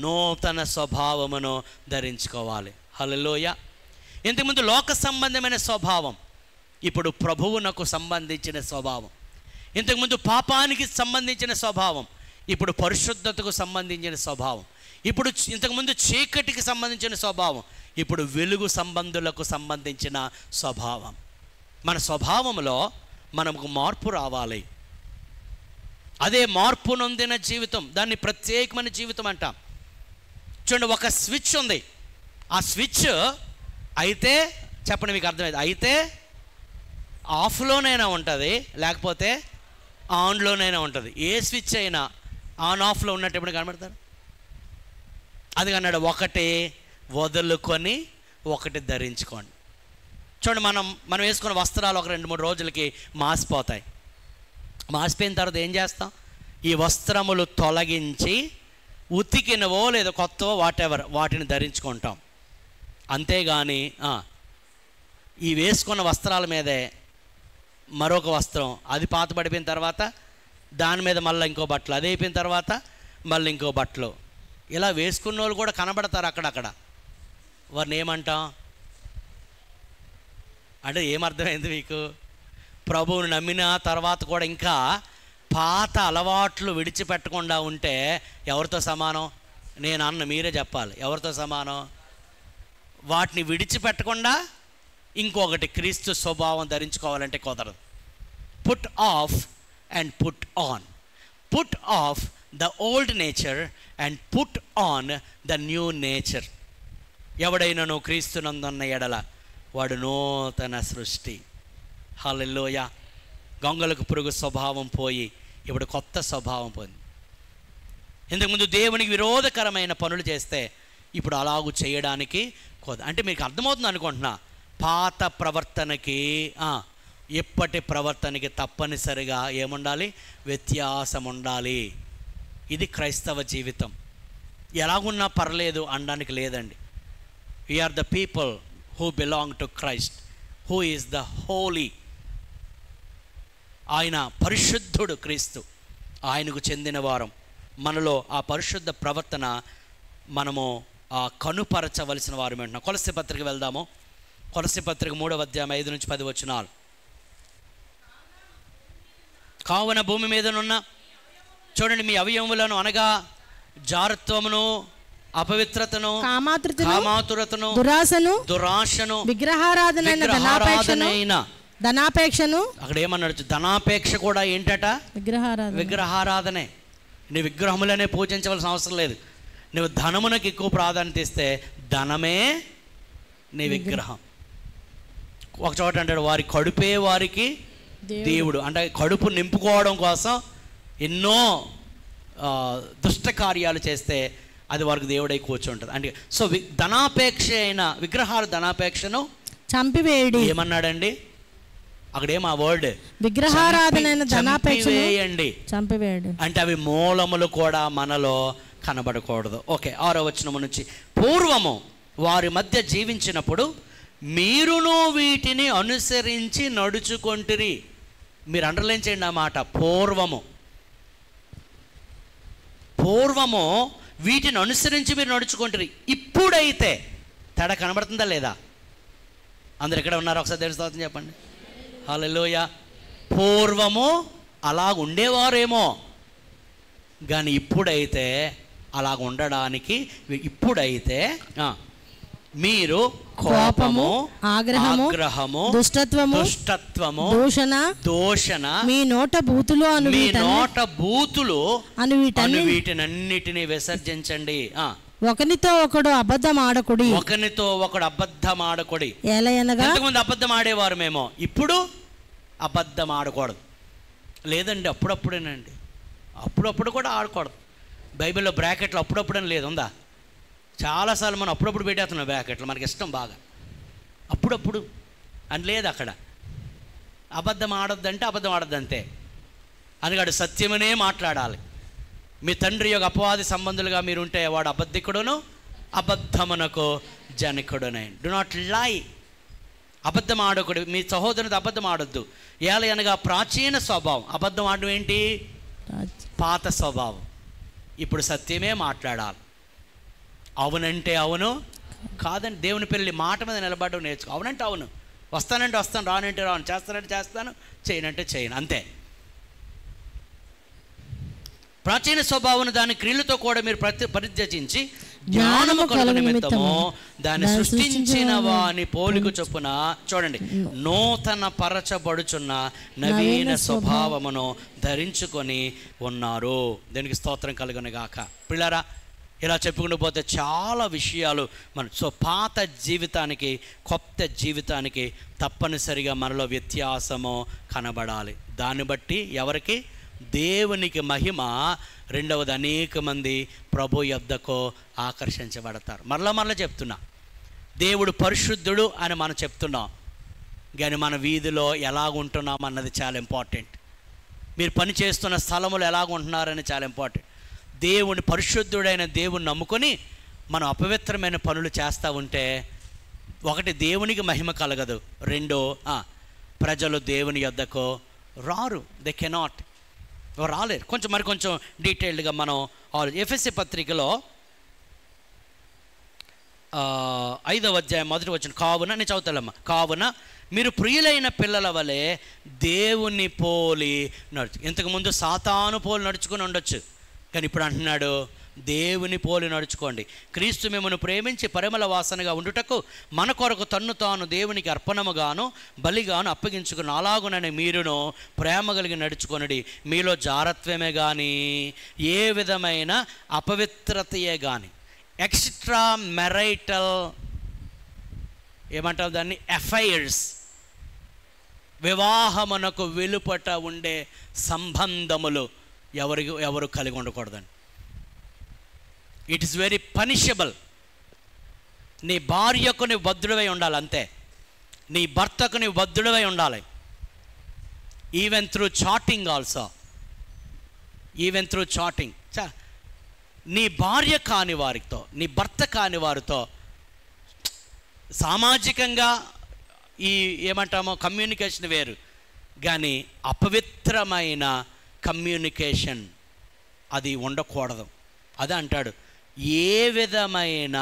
నూతన స్వభావమును ధరించుకోవాలి. హల్లెలూయా. ఇంతకుముందు లోక సంబంధమైన స్వభావం, ఇప్పుడు ప్రభువునకు సంబంధించిన స్వభావం. ఇంతకుముందు పాపానికి సంబంధించిన స్వభావం, ఇప్పుడు పరిశుద్ధతకు సంబంధించిన స్వభావం. ఇప్పుడు ఇంతకుముందు చీకటికి సంబంధించిన స్వభావం, ఇప్పుడు వెలుగు సంబంధులకు సంబంధించిన స్వభావం. మన స్వభావంలో మనకు మార్పు రావాలి. అదే మార్పు నొందిన జీవితం, దాన్ని ప్రత్యేకమైన జీవితం అంటాం. చూడండి, ఒక స్విచ్ ఉంది. ఆ స్విచ్ అయితే చెప్పండి, మీకు అర్థమైంది, అయితే ఆఫ్లోనైనా ఉంటుంది, లేకపోతే ఆన్లోనైనా ఉంటుంది. ఏ స్విచ్ అయినా ఆన్ ఆఫ్లో ఉన్నట్టు ఎప్పుడు కనబడతారు? అది అన్నాడు, ఒకటి వదులుకొని ఒకటి ధరించుకోండి. చూడండి, మనం వేసుకున్న వస్త్రాలు ఒక 2-3 రోజులకి మాసిపోతాయి. మాసిపోయిన తర్వాత ఏం చేస్తాం? ఈ వస్త్రములు తొలగించి ఉతికినవో లేదా కొత్తవో వాటెవర్ వాటిని ధరించుకుంటాం. అంతేగాని ఈ వేసుకున్న వస్త్రాల మీదే మరొక వస్త్రం, అది పాత పడిపోయిన తర్వాత దాని మీద మళ్ళీ ఇంకో బట్టలు, అది అయిపోయిన తర్వాత మళ్ళీ ఇంకో బట్టలు, ఇలా వేసుకున్న వాళ్ళు కూడా కనబడతారు అక్కడక్కడ. వారిని ఏమంటాం అంటే ఏమర్థమైంది మీకు? ప్రభువుని నమ్మిన తర్వాత కూడా ఇంకా పాత అలవాట్లు విడిచిపెట్టకుండా ఉంటే ఎవరితో సమానం? నేను అన్న మీరే చెప్పాలి, ఎవరితో సమానం? వాటిని విడిచిపెట్టకుండా ఇంకొకటి క్రీస్తు స్వభావం ధరించుకోవాలంటే కుదరదు. Put off and put on. Put off the old nature and put on the new nature. ఎవడైనాను క్రీస్తునందున్న ఎడల వాడు నూతన సృష్టి. హల్లెలూయా. గొంగలకు పురుగు స్వభావం పోయి ఇప్పుడు కొత్త స్వభావం పొంది. ఇంతకుముందు దేవునికి విరోధకరమైన పనులు చేస్తే ఇప్పుడు అలాగూ చేయడానికి అంటే మీకు అర్థమవుతుంది అనుకుంటున్నా. పాత ప్రవర్తనకి ఇప్పటి ప్రవర్తనకి తప్పనిసరిగా ఏముండాలి? వ్యత్యాసం ఉండాలి. ఇది క్రైస్తవ జీవితం. ఎలాగున్నా పర్లేదు అనడానికి లేదండి. We are the people who belong to Christ, who is the holy. ఆయన పరిశుద్ధుడు క్రీస్తు, ఆయనకు చెందిన వారం. మనలో ఆ పరిశుద్ధ ప్రవర్తన మనము కనుపరచవలసిన వారు అంటున్నాం. కొలస్సీ పత్రిక వెళ్దాము. కొలస్సీ పత్రిక 3వ అధ్యాయం 5 నుంచి 10 వచనాలు. కావున భూమి మీదనున్న, చూడండి, మీ అవయవములను అనగా జారత్వమును, అపవిత్రతను, కామాతురతను, దురాశను, ధనాపేక్షను. అక్కడ ఏమన్నాడు? ధనాపేక్ష కూడా ఏంటట? విగ్రహారాధనే. నీ విగ్రహములనే పూజించవలసిన అవసరం లేదు. నువ్వు ధనమునకు ఎక్కువ ప్రాధాన్యత ఇస్తే ధనమే నీ విగ్రహం. ఒక చోట అంటాడు, వారి కడుపే వారికి దేవుడు. అంటే కడుపు నింపుకోవడం కోసం ఎన్నో దుష్ట కార్యాలు చేస్తే అది వారికి దేవుడై కూర్చుంటుంది. అంటే సో ధనాపేక్ష అయిన విగ్రహాల ధనాపేక్షను చంపివేయండి. ఏమన్నాడండి అక్కడేం? ఆ వర్డ్ విగ్రహారాధన, చంపివేయండి. అంటే అవి మూలములు కూడా మనలో కనబడకూడదు. ఓకే, 6వ వచనం నుంచి, పూర్వము వారి మధ్య జీవించినప్పుడు మీరును వీటిని అనుసరించి నడుచుకొంటిరి. మీరు అండర్లైన్ చేయండి ఆ మాట. పూర్వము వీటిని అనుసరించి మీరు నడుచుకుంటారు. ఇప్పుడైతే తేడా కనబడుతుందా లేదా? అందరు ఎక్కడ ఉన్నారు? ఒకసారి దేవుని స్తోత్రం చెప్పండి. హల్లెలూయా. పూర్వము అలా ఉండేవారేమో, కానీ ఇప్పుడైతే అలా ఉండడానికి, ఇప్పుడైతే మీరు కోపము, ఆగ్రహము, దుష్టత్వము, దూషణ, మీ నోట బూతులు అను వీటినన్నిటిని విసర్జించండి. ఒకనితో ఒకడు అబద్ధం ఆడకుడి. ఎంతమంది అబద్ధం ఆడేవారు మేము, ఇప్పుడు అబద్ధం ఆడకూడదు. లేదండి, అప్పుడప్పుడేనండి. అప్పుడప్పుడు కూడా ఆడకూడదు. బైబిల్లో బ్రాకెట్లు అప్పుడప్పుడని లేదు, ఉందా? చాలాసార్లు మనం అప్పుడప్పుడు పెట్టేస్తున్నాం బ్రాకెట్లు, మనకి ఇష్టం బాగా. అప్పుడప్పుడు అని లేదు అక్కడ. అబద్ధం ఆడొద్దంటే అబద్ధం ఆడద్దు అంతే. అందుకని సత్యమనే మాట్లాడాలి. మీ తండ్రి యొక్క అపవాది సంబంధులుగా మీరుంటే వాడు అబద్ధికుడును, అబద్ధమునకు జనకుడునే. డు నాట్ లై. అబద్ధం ఆడకూడదు. మీ సహోదరునితో అబద్ధం ఆడొద్దు. అనగా ప్రాచీన స్వభావం. అబద్ధం ఆడడం ఏంటి? పాత స్వభావం. ఇప్పుడు సత్యమే మాట్లాడాలి. అవునంటే అవును, కాదండి దేవుని పెళ్ళి మాట మీద నిలబడడం నేర్చుకో. అవునంటే అవును, వస్తానంటే వస్తాను, రానంటే రాను, చేస్తానంటే చేస్తాను, చేయనంటే చేయను, అంతే. ప్రాచీన స్వభావం దాని క్రియలతో కూడా మీరు పరిత్యజించి జ్ఞానము కలుగు నిమిత్తము దాన్ని సృష్టించిన వాని పోలిక చొప్పున, చూడండి, నూతన పరచబడుచున్న నవీన స్వభావమును ధరించుకొని ఉన్నారు. దీనికి స్తోత్రం కలుగును గాక. పిల్లరా, ఇలా చెప్పుకుంటూ పోతే చాలా విషయాలు సో పాత జీవితానికి కొత్త జీవితానికి తప్పనిసరిగా మనలో వ్యత్యాసము కనబడాలి. దాన్ని బట్టి ఎవరికి? దేవునికి మహిమ. రెండవది, అనేక మంది ప్రభు యొద్దకు ఆకర్షించబడతారు. మరలా చెప్తున్నా, దేవుడు పరిశుద్ధుడు అని మనం చెప్తున్నాం, కానీ మన వీధిలో ఎలాగుంటున్నాం అన్నది చాలా ఇంపార్టెంట్. మీరు పని చేస్తున్న స్థలములు ఎలాగుంటున్నారని చాలా ఇంపార్టెంట్. దేవుని పరిశుద్ధుడైన దేవుని నమ్ముకొని మనం అపవిత్రమైన పనులు చేస్తూ ఉంటే, ఒకటి దేవునికి మహిమ కలగదు, రెండో ప్రజలు దేవుని యొద్దకు రారు. దే కెనాట్, రాలేరు. కొంచెం డీటెయిల్డ్గా మనం ఎఫెసీ పత్రికలో 5వ అధ్యాయం 1వ వచనం, కావున నేను చదువుతానమ్మా. కావున మీరు ప్రియులైన పిల్లల వలె దేవుని పోలి ఇంతకుముందు సాతాను పోలి నడుచుకుని ఉండొచ్చు, కానీ ఇప్పుడు అంటున్నాడు దేవుని పోలి నడుచుకోండి. క్రీస్తు మిమ్మల్ని ప్రేమించి పరిమళ వాసనగా ఉండుటకు మన కొరకు తన్ను తాను దేవునికి అర్పణముగాను బలిగాను అప్పగించుకుని అలాగునని మీరును ప్రేమ కలిగి నడుచుకొనడి. మీలో జారత్వమే కానీ ఏ విధమైన అపవిత్రతయే కానీ, ఎక్స్ట్రా మెరైటల్ ఏమంటారు దాన్ని, అఫైర్స్, వివాహమునకు వెలుపట ఉండే సంబంధములు ఎవరు కలిగి ఉండకూడదండి. It is very punishable. నీ భార్యకు నీవు బద్ధుడివై ఉండాలి, అంతే. నీ భర్తకు నీవు బద్ధుడివై ఉండాలి. Even through chatting also, even through chatting. నీ భార్య కాని వారితో, నీ భర్త కాని వారితో సామాజికంగా ఏమంటామో కమ్యూనికేషన్ వేరు, కానీ అపవిత్రమైన కమ్యూనికేషన్ అది ఉండకూడదు. అదే అంటాడు, ఏ విధమైన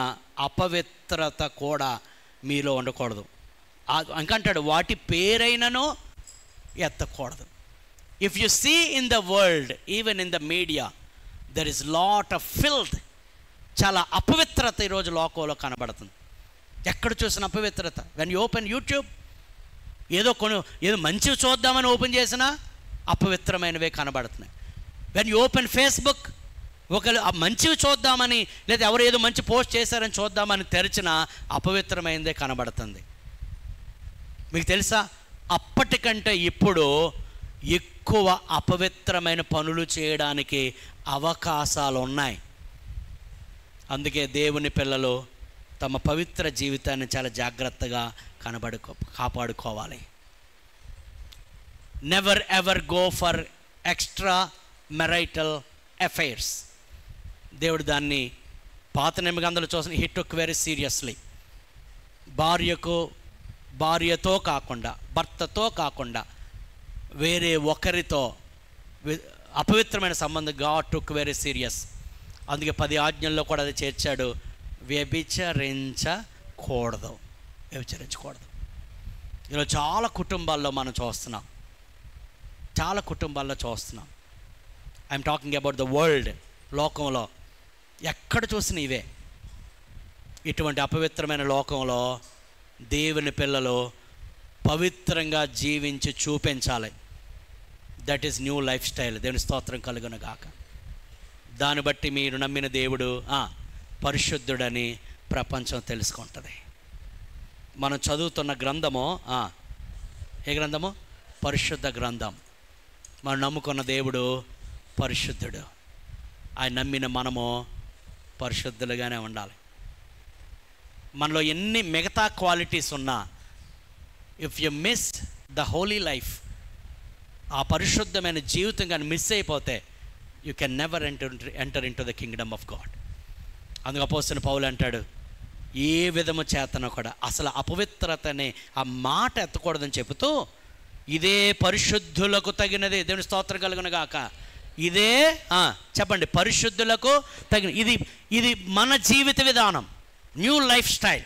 అపవిత్రత కూడా మీలో ఉండకూడదు. ఇంకంటాడు వాటి పేరైనను ఎత్తకూడదు. If you see in the world, even in the media, there is lot of filth. చాలా అపవిత్రత ఈరోజు లోకంలో కనబడుతుంది. ఎక్కడ చూసిన అపవిత్రత. వెన్ యూ ఓపెన్ యూట్యూబ్, ఏదో మంచివి చూద్దామని ఓపెన్ చేసినా అపవిత్రమైనవే కనబడుతున్నాయి. వెన్ యూ ఓపెన్ ఫేస్బుక్, ఒకరు మంచివి చూద్దామని లేదా ఎవరు ఏదో మంచి పోస్ట్ చేశారని చూద్దామని తెరిచిన అపవిత్రమైనదే కనబడుతుంది. మీకు తెలుసా, అప్పటికంటే ఇప్పుడు ఎక్కువ అపవిత్రమైన పనులు చేయడానికి అవకాశాలు ఉన్నాయి. అందుకే దేవుని పిల్లలు తమ పవిత్ర జీవితాన్ని చాలా జాగ్రత్తగా కాపాడుకోవాలి. Never ever go for extra marital affairs. దేవుడు దాన్ని పాత నిబంధనలు చూసిన హీ టుక్ వెరీ సీరియస్లీ. భార్యతో కాకుండా, భర్తతో కాకుండా వేరే ఒకరితో అపవిత్రమైన సంబంధం గాడ్ టుక్ వెరీ సీరియస్. అందుకే 10 ఆజ్ఞల్లో కూడా అది చేర్చాడు, వ్యభిచరించకూడదు. ఈరోజు చాలా కుటుంబాల్లో మనం చూస్తున్నాం. I'm talking about the world. లోకంలో ఎక్కడ చూసినా ఇవే. ఇటువంటి అపవిత్రమైన లోకంలో దేవుని పిల్లలు పవిత్రంగా జీవించి చూపించాలి. That is new life style. దేవుని స్తోత్రం కలుగును గాక. దాన్ని బట్టి మీరు నమ్మిన దేవుడు పరిశుద్ధుడని ప్రపంచం తెలుసుకుంటుంది. మనం చదువుతున్న గ్రంథము ఏ గ్రంథము? పరిశుద్ధ గ్రంథం. మనం నమ్ముకున్న దేవుడు పరిశుద్ధుడు. ఆయన నమ్మిన మనము పరిశుద్ధులుగానే ఉండాలి. మనలో ఎన్ని మిగతా క్వాలిటీస్ ఉన్నా, if you miss the Holi life, ఆ పరిశుద్ధమైన జీవితం కానీ మిస్ అయిపోతే you can never enter in to the Kingdom of God. అందుకు అపోస్తలుడైన పౌలు అంటాడు, ఏ విధము చేతనో కూడా అసలు అపవిత్రతనే ఆ మాట ఎత్తకూడదని చెబుతూ, ఇదే పరిశుద్ధులకు తగినదే. దేవుని స్తోత్రం కలుగును గాక. ఇదే చెప్పండి, పరిశుద్ధులకు తగిన. ఇది మన జీవిత విధానం, న్యూ లైఫ్ స్టైల్,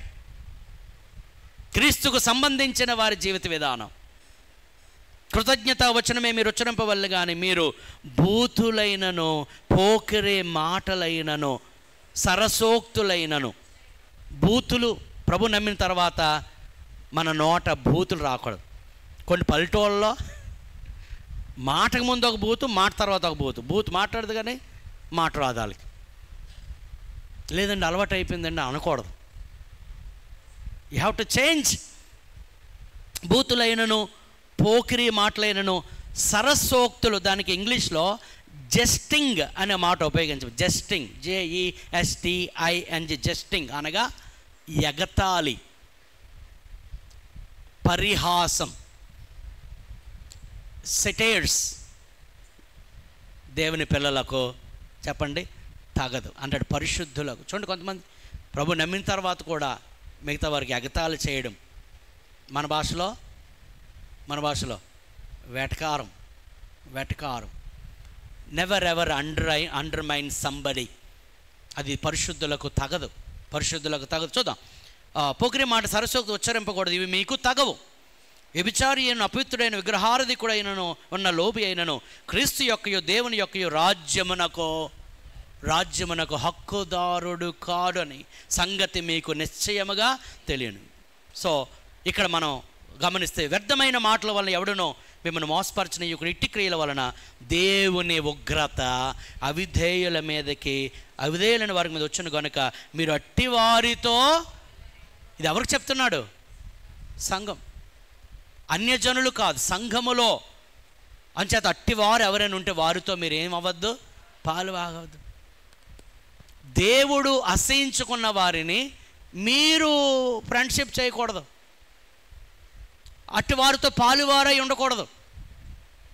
క్రీస్తుకు సంబంధించిన వారి జీవిత విధానం. కృతజ్ఞత వచనమే మీరు ఉచ్చరింపవల్ల కానీ మీరు బూతులైనను, పోకిరే మాటలైనను, సరసోక్తులైనను. బూతులు, ప్రభు నమ్మిన తర్వాత మన నోట బూతులు రాకూడదు. కొన్ని పల్లెటూళ్ళలో మాటకు ముందు ఒక బూతు, మాట తర్వాత ఒక బూతు మాట్లాడదు కానీ మాట రాదాలకి. లేదండి అలవాటు అయిపోయిందండి అనకూడదు. You have to change. బూతులైనను, పోకిరి మాటలైనను, సరస్సోక్తులు, దానికి ఇంగ్లీష్లో జస్టింగ్ అనే మాట ఉపయోగించవచ్చు. జస్టింగ్, JESTING, జస్టింగ్ అనగా ఎగతాళి, పరిహాసం, సెటైర్స్ దేవుని పిల్లలకు చెప్పండి తగదు అంటాడు. పరిశుద్ధులకు చూడండి, కొంతమంది ప్రభు నమ్మిన తర్వాత కూడా మిగతా వారికి ఎగతాళి చేయడం. మన భాషలో వెటకారం. Never ever undermine somebody. అది పరిశుద్ధులకు తగదు. చూద్దాం. పోకిరి మాట, సరస్వతి ఉచ్చరింపకూడదు, ఇవి మీకు తగవు. వ్యభిచారి అయిన, అపవిత్రుడైన, విగ్రహారధికుడైనను, ఉన్న లోబి అయినను, క్రీస్తు యొక్కయో దేవుని యొక్కయో రాజ్యమునకు హక్కుదారుడు కాడు అని సంగతి మీకు నిశ్చయముగా తెలియను. సో ఇక్కడ మనం గమనిస్తే, వ్యర్థమైన మాటల వలన ఎవడునో మిమ్మల్ని మోసపరచిన ఈ ఇట్టి క్రియల వలన దేవుని ఉగ్రత అవిధేయులైన వారి మీద వచ్చిన కనుక మీరు అట్టి వారితో, ఇది ఎవరికి చెప్తున్నాడు? సంఘం, అన్యజనులు కాదు, సంఘములో. అంచేత అట్టివారు ఎవరైనా ఉంటే వారితో మీరు ఏమవ్వద్దు, పాలు ఆగవద్దు. దేవుడు అసహించుకున్న వారిని మీరు ఫ్రెండ్షిప్ చేయకూడదు, అట్టివారితో పాలువారై ఉండకూడదు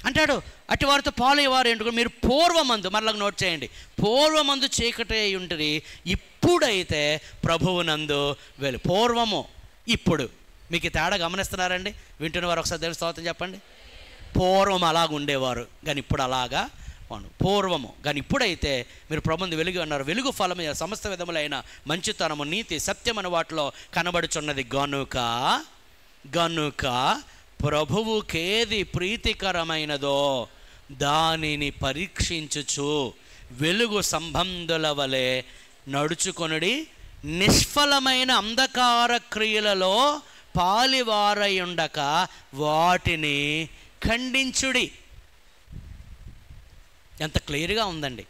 అంటాడు. అట్టివారితో పాలువారై ఉండకూడదు. మీరు పూర్వమందు, మరలా నోట్ చేయండి, పూర్వమందు చీకటి ఉంటుంది, ఇప్పుడైతే ప్రభువునందు వెలు. పూర్వము, ఇప్పుడు. మీకు తేడా గమనిస్తున్నారండి? వింటున్న వారు ఒకసారి దేవుని స్తోత్రం చెప్పండి. పూర్వం అలాగ ఉండేవారు కానీ ఇప్పుడు అలాగా పూర్వము. కానీ ఇప్పుడైతే మీరు ప్రభువుని వెలుగు అన్నారు. వెలుగు ఫలము సమస్త విధములైన మంచితనము, నీతి, సత్యమైన వాటిలో కనబడుచున్నది గనుక ప్రభువుకేది ప్రీతికరమైనదో దానిని పరీక్షించుచు వెలుగు సంబంధుల వలె నడుచుకొనుడి, నిష్ఫలమైన అంధకార క్రియలలో పాలివారై ఉండక వాటిని ఖండించుడి. ఎంత క్లియర్గా ఉందండి.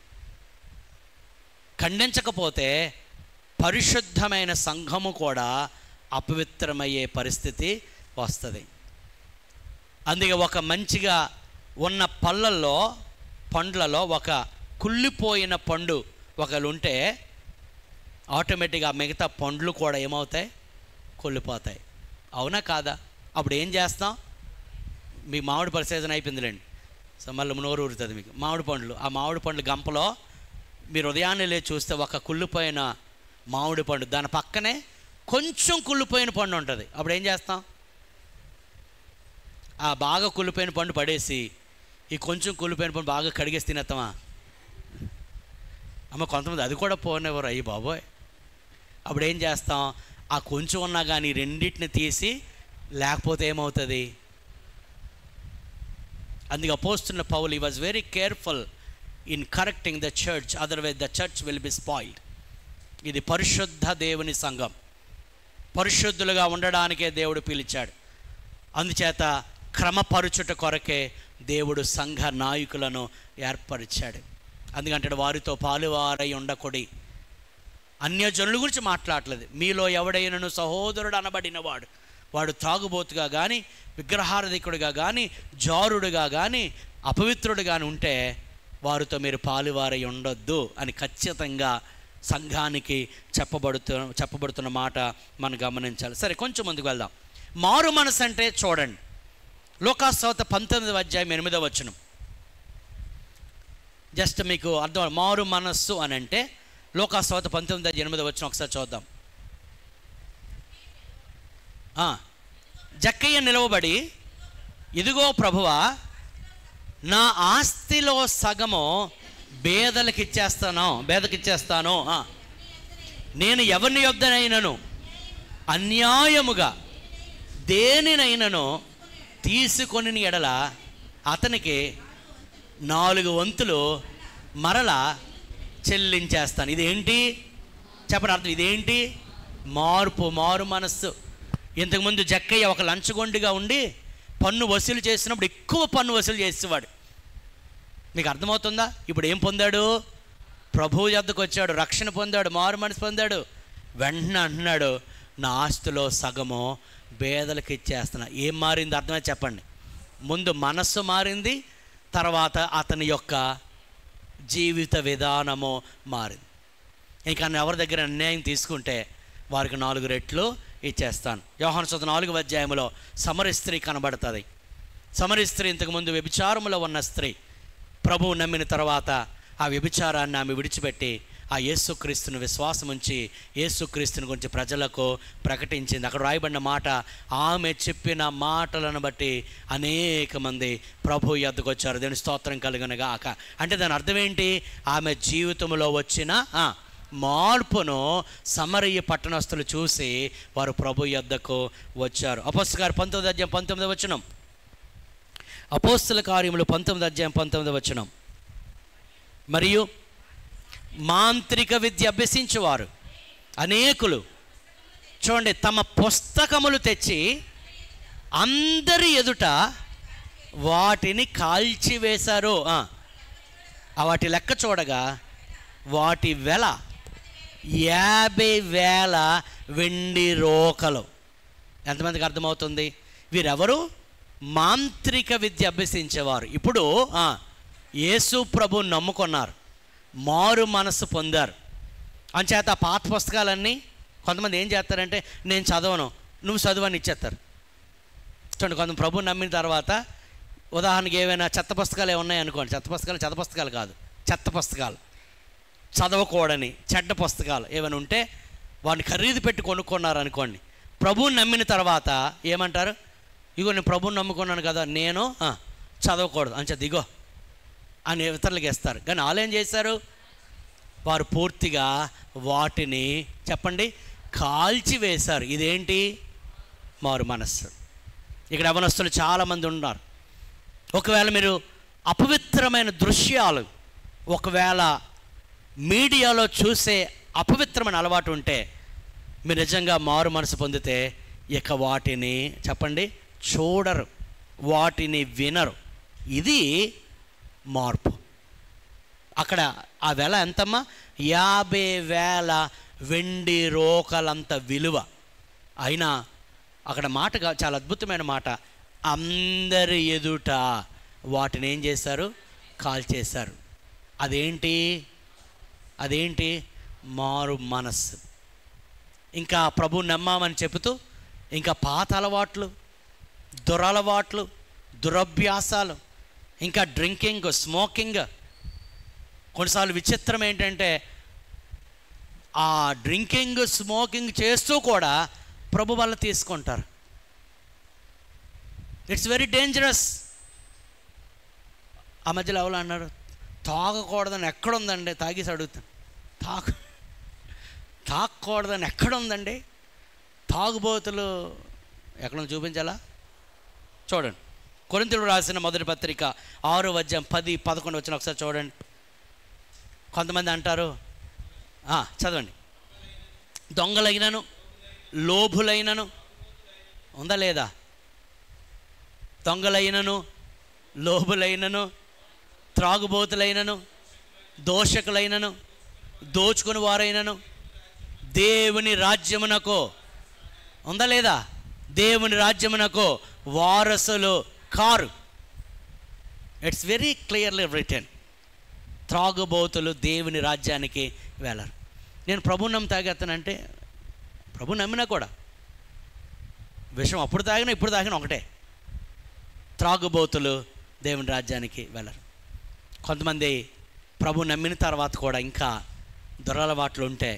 ఖండించకపోతే పరిశుద్ధమైన సంఘము కూడా అపవిత్రమయ్యే పరిస్థితి వస్తుంది. అందుకే ఒక మంచిగా ఉన్న పండ్లలో ఒక కుళ్ళిపోయిన పండు ఒకళ్ళు ఉంటే ఆటోమేటిక్గా మిగతా పండ్లు కూడా ఏమవుతాయి? కుళ్ళిపోతాయి. అవునా కాదా? అప్పుడు ఏం చేస్తాం? మీ మామిడి పళ్ళ సీజన్ అయిపోయిందిలేండి, సో మళ్ళీ నోరు ఊరుతుంది మీకు. మామిడి పండ్లు, ఆ మామిడి పండ్లు గంపలో మీరు ఉదయాన్నే లేచి చూస్తే ఒక కుళ్ళిపోయిన మామిడి పండు, దాని పక్కనే కొంచెం కుళ్ళిపోయిన పండు ఉంటుంది. అప్పుడు ఏం చేస్తాం? ఆ బాగా కుళ్ళిపోయిన పండు పడేసి ఈ కొంచెం కుళ్ళిపోయిన పండు బాగా కడిగేసి తినేస్తామా? అమ్మ కొంతమంది అది కూడా పోనేవారు. అయ్యి బాబోయ్. అప్పుడు ఏం చేస్తాం? ఆ కొంచెం ఉన్నా కానీ రెండింటిని తీసి, లేకపోతే ఏమవుతుంది? అందుకే అపోస్తున్న పౌలు he was very careful in correcting the church, otherwise the church will be spoiled. ఇది పరిశుద్ధ దేవుని సంఘం, పరిశుద్ధులుగా ఉండడానికే దేవుడు పిలిచాడు. అందుచేత క్రమపరుచుట కొరకే దేవుడు సంఘ నాయకులను ఏర్పరిచాడు. అందుకంటే వారితో పాలువారై ఉండకొడి. అన్యజనుల గురించి మాట్లాడలేదు. మీలో ఎవడైనను సహోదరుడు అనబడిన వాడు త్రాగుబోతుగా కానీ, విగ్రహారాధికుడిగా కానీ, జారుడుగా కానీ, అపవిత్రుడు కానీ ఉంటే వారితో మీరు పాలువారై ఉండొద్దు అని ఖచ్చితంగా సంఘానికి చెప్పబడుతున్న మాట మనం గమనించాలి. సరే, కొంచెం ముందుకు వెళ్దాం. మారు మనసు అంటే చూడండి, లోకాసువార్త 19:8. జస్ట్ మీకు అర్థం. మారు మనస్సు అని అంటే లోకాసువార్త 19:8 ఒకసారి చూద్దాం. జక్కయ్య నిలవబడి, ఇదిగో ప్రభువా, నా ఆస్తిలో సగము బేదకిచ్చేస్తాను. నేను ఎవరిని యొద్దనైనను అన్యాయముగా దేనినైనను తీసుకొని ఎడల అతనికి 4 వంతులు మరలా చెల్లించేస్తాను. ఇదేంటి చెప్పండి అర్థం? ఇదేంటి? మారు మనస్సు. ఇంతకుముందు జక్కయ్య ఒక లంచగొండిగా ఉండి పన్ను వసూలు చేసినప్పుడు ఎక్కువ పన్ను వసూలు చేసేవాడు. మీకు అర్థమవుతుందా? ఇప్పుడు ఏం పొందాడు? ప్రభువు యొద్దకు వచ్చాడు, రక్షణ పొందాడు, మారు మనసు పొందాడు. వెంటనే అంటున్నాడు, నా ఆస్తిలో సగము పేదలకు ఇచ్చేస్తున్నా. ఏం మారింది అర్థమే చెప్పండి. ముందు మనస్సు మారింది, తర్వాత అతని యొక్క జీవిత విధానము మారింది. ఇంకా ఎవరి దగ్గర అన్యాయం తీసుకుంటే వారికి 4 రెట్లు ఇచ్చేస్తాను. యోహాను సువార్త 4:4 సమరి స్త్రీ కనబడుతుంది. సమరి స్త్రీ ఇంతకుముందు వ్యభిచారములో ఉన్న స్త్రీ. ప్రభువు నమ్మిన తర్వాత ఆ వ్యభిచారాన్ని ఆమె విడిచిపెట్టి ఆ యేసుక్రీస్తుని విశ్వాసం ఉంచి యేసుక్రీస్తుని గురించి ప్రజలకు ప్రకటించింది. అక్కడ రాయబడిన మాట, ఆమె చెప్పిన మాటలను బట్టి అనేక మంది ప్రభు యొద్దకు వచ్చారు. దేవుని స్తోత్రం కలుగునుగాక. అంటే దాని అర్థం ఏంటి? ఆమె జీవితంలో వచ్చిన మార్పును సమరయ పట్టణస్థులు చూసి వారు ప్రభు యొద్దకు వచ్చారు. అపోస్తల కార్యం 19:19. అపోస్తల కార్యములు 19:19. మరియు మాంత్రిక విద్య అభ్యసించేవారు అనేకులు చూడండి తమ పుస్తకములు తెచ్చి అందరి ఎదుట వాటిని కాల్చివేశారు. వాటి లెక్క చూడగా వాటి వెల 50,000 వెండి రోకలు. ఎంతమందికి అర్థమవుతుంది? వీరెవరు? మాంత్రిక విద్య అభ్యసించేవారు. ఇప్పుడు యేసు ప్రభు నమ్ముకున్నారు, మారు మనసు పొందారు. అంచేత పాత పుస్తకాలన్నీ కొంతమంది ఏం చేస్తారంటే, నేను చదవను, నువ్వు చదువని ఇచ్చేస్తారు. చూడండి, కొంతమంది ప్రభు నమ్మిన తర్వాత ఉదాహరణకి ఏవైనా చెత్త పుస్తకాలు ఏమున్నాయి అనుకోండి, చెత్త పుస్తకాలు కాదు, చెత్త పుస్తకాలు, చదవకూడని చెడ్డ పుస్తకాలు ఏమైనా ఉంటే వాడిని ఖరీదు పెట్టి కొనుక్కున్నారు అనుకోండి. ప్రభువుని నమ్మిన తర్వాత ఏమంటారు? ఇగో నేను ప్రభువుని నమ్ముకున్నాను కదా, నేను చదవకూడదు అంచేత ఇగో అని ఇతరులకు ఇస్తారు. కానీ వాళ్ళు ఏం చేశారు? వారు పూర్తిగా వాటిని చెప్పండి కాల్చివేశారు. ఇదేంటి? మారు మనస్సు. ఇక్కడ యవనస్తులు చాలామంది ఉన్నారు. ఒకవేళ మీరు అపవిత్రమైన దృశ్యాలు ఒకవేళ మీడియాలో చూసే అపవిత్రమైన అలవాటు ఉంటే, మీరు నిజంగా మారు మనసు పొందితే ఇక వాటిని చెప్పండి చూడరు, వాటిని వినరు. ఇది మార్పు. అక్కడ ఆ వెల ఎంతమ్మా? 50,000 వెండి రోకలంత విలువ. అయినా అక్కడ మాట చాలా అద్భుతమైన మాట, అందరి ఎదుట వాటిని ఏం చేశారు? కాల్చేశారు. అదేంటి? మారు మనస్సు. ఇంకా ప్రభు నమ్మామని చెబుతూ ఇంకా పాత అలవాట్లు, దురలవాట్లు, దురభ్యాసాలు, ఇంకా డ్రింకింగ్, స్మోకింగ్. కొన్నిసార్లు విచిత్రం ఏంటంటే ఆ డ్రింకింగ్ స్మోకింగ్ చేస్తూ కూడా ప్రభు వల్ల తీసుకుంటారు. It's very dangerous. ఆ మధ్యలో ఎవరు అన్నారు, తాగకూడదని ఎక్కడుందండి? తాగేసి అడుగుతాను, తాగకూడదని ఎక్కడుందండి? తాగుబోతులు ఎక్కడ చూపించాలా? చూడండి, కొరింథీయులకు రాసిన మొదటి పత్రిక 6:10-11 వచ్చిన ఒకసారి చూడండి. కొంతమంది అంటారు, చదవండి, దొంగలైనను లోభులైనను, ఉందా లేదా? దొంగలైనను లోభులైనను త్రాగుబోతులైనను దోషకులైనను దోచుకుని వారైనను దేవుని రాజ్యమునకు, ఉందా లేదా? దేవుని రాజ్యమునకు వారసులు కారు. It's very clearly written. త్రాగుబోతులు దేవుని రాజ్యానికి వెళ్ళరు. నేను ప్రభు తాగేస్తానంటే, ప్రభు నమ్మినా కూడా విషయం అప్పుడు తాగినా ఇప్పుడు తాగినా ఒకటే. త్రాగుబోతులు దేవుని రాజ్యానికి వెళ్ళరు. కొంతమంది ప్రభు నమ్మిన తర్వాత కూడా ఇంకా దురలవాట్లు ఉంటే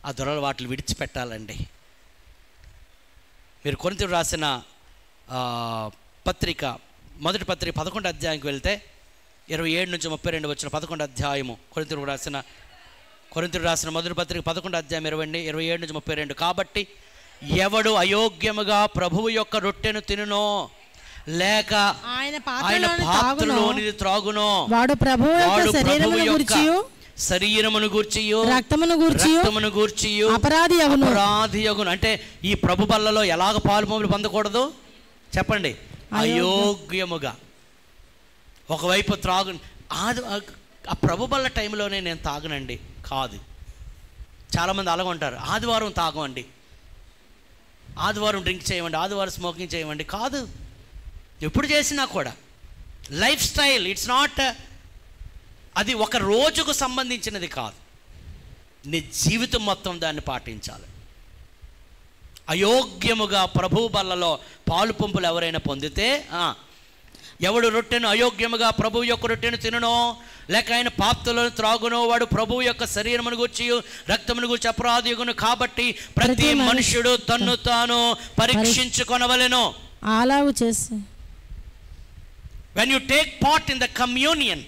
ఆ దురలవాట్లు విడిచిపెట్టాలండి. మీరు కొరింథీయులకు రాసిన పత్రిక మొదటి పత్రిక 11వ అధ్యాయానికి వెళ్తే 27-32 వచ్చిన 11వ అధ్యాయము కొరింథీయులకు రాసిన మొదటి పత్రిక 11వ అధ్యాయం 27-32. కాబట్టి ఎవడు అయోగ్యముగా ప్రభువు యొక్క రొట్టెను తినునో లేక ఆయన పాత్రలోనిది త్రాగునో వాడు ప్రభువు యొక్క శరీరమును గూర్చియు రక్తమును గూర్చియు అపరాధి యగును. అంటే ఈ ప్రభు బల్లలో ఎలాగ పాలుపొంపులు పొందకూడదు చెప్పండి? అయోగ్యముగా. ఒకవైపు త్రాగు, ఆ ప్రభు బల్ల టైంలోనే నేను తాగనండి కాదు. చాలామంది అలాగ ఉంటారు, ఆదివారం తాగమండి, ఆదివారం డ్రింక్ చేయమండి, ఆదివారం స్మోకింగ్ చేయమండి. కాదు, ఎప్పుడు చేసినా కూడా లైఫ్ స్టైల్. ఇట్స్ నాట్, అది ఒక రోజుకు సంబంధించినది కాదు, నీ జీవితం మొత్తం దాన్ని పాటించాలి. అయోగ్యముగా ప్రభు బల్లలో పాలు పంపులు ఎవరైనా పొందితే, ఎవడు రొట్టెను అయోగ్యముగా ప్రభువు యొక్క రొట్టెను తిననో లేక ఆయన పాత్రలను త్రాగునో వాడు ప్రభువు యొక్క శరీరమును గూర్చి రక్తమును గూర్చి అపరాధియుగును. కాబట్టి ప్రతి మనుష్యుడు తన్ను తాను పరీక్షించుకొనవలెను. అలాగు చేసి when you take part in the communion,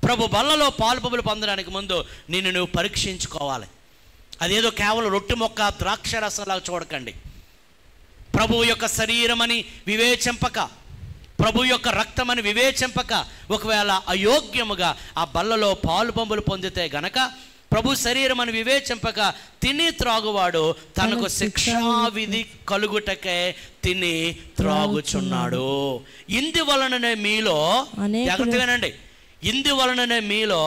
ప్రభు బల్లలో పాలుపంపులు పొందడానికి ముందు నిన్ను నువ్వు పరీక్షించుకోవాలి. అదేదో కేవలం రొట్టె మొక్క ద్రాక్ష రసంలాగా చూడకండి. ప్రభువు యొక్క శరీరం అని వివేచింపక, ప్రభు యొక్క రక్తం అని వివేచింపక, ఒకవేళ అయోగ్యముగా ఆ బల్లలో పాలు పంపులు పొందితే గనక ప్రభు శరీరం అని వివేచింపక తిని త్రాగువాడు తనకు శిక్షావిధి కలుగుటకే తిని త్రాగుచున్నాడు. ఇందువలననే మీలో, జాగ్రత్తగానండి, ఇందువలననే మీలో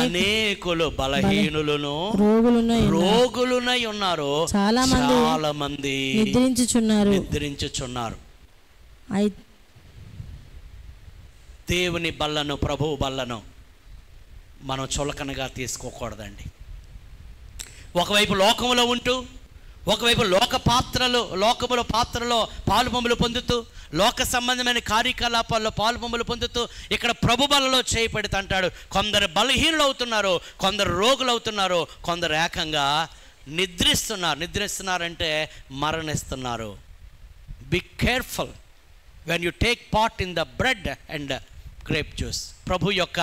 అనేకులు బలహీనులను రోగులునై ఉన్నారు, చాలా మంది నిద్రించుచున్నారు. దేవుని బల్లను, ప్రభువు బల్లను మనం చులకనగా తీసుకోకూడదండి. ఒకవైపు లోకములో ఉంటూ, ఒకవైపు లోకములో పాత్రలో పాలుపంపులు పొందుతూ, లోక సంబంధమైన కార్యకలాపాల్లో పాలుపంపులు పొందుతూ ఇక్కడ ప్రభు బలలో చేయబడితే అంటాడు, కొందరు బలహీనులు అవుతున్నారు, కొందరు రోగులు అవుతున్నారు, కొందరు ఏకంగా నిద్రిస్తున్నారంటే మరణిస్తున్నారు. Be careful when you take part in the bread and grape juice. ప్రభు యొక్క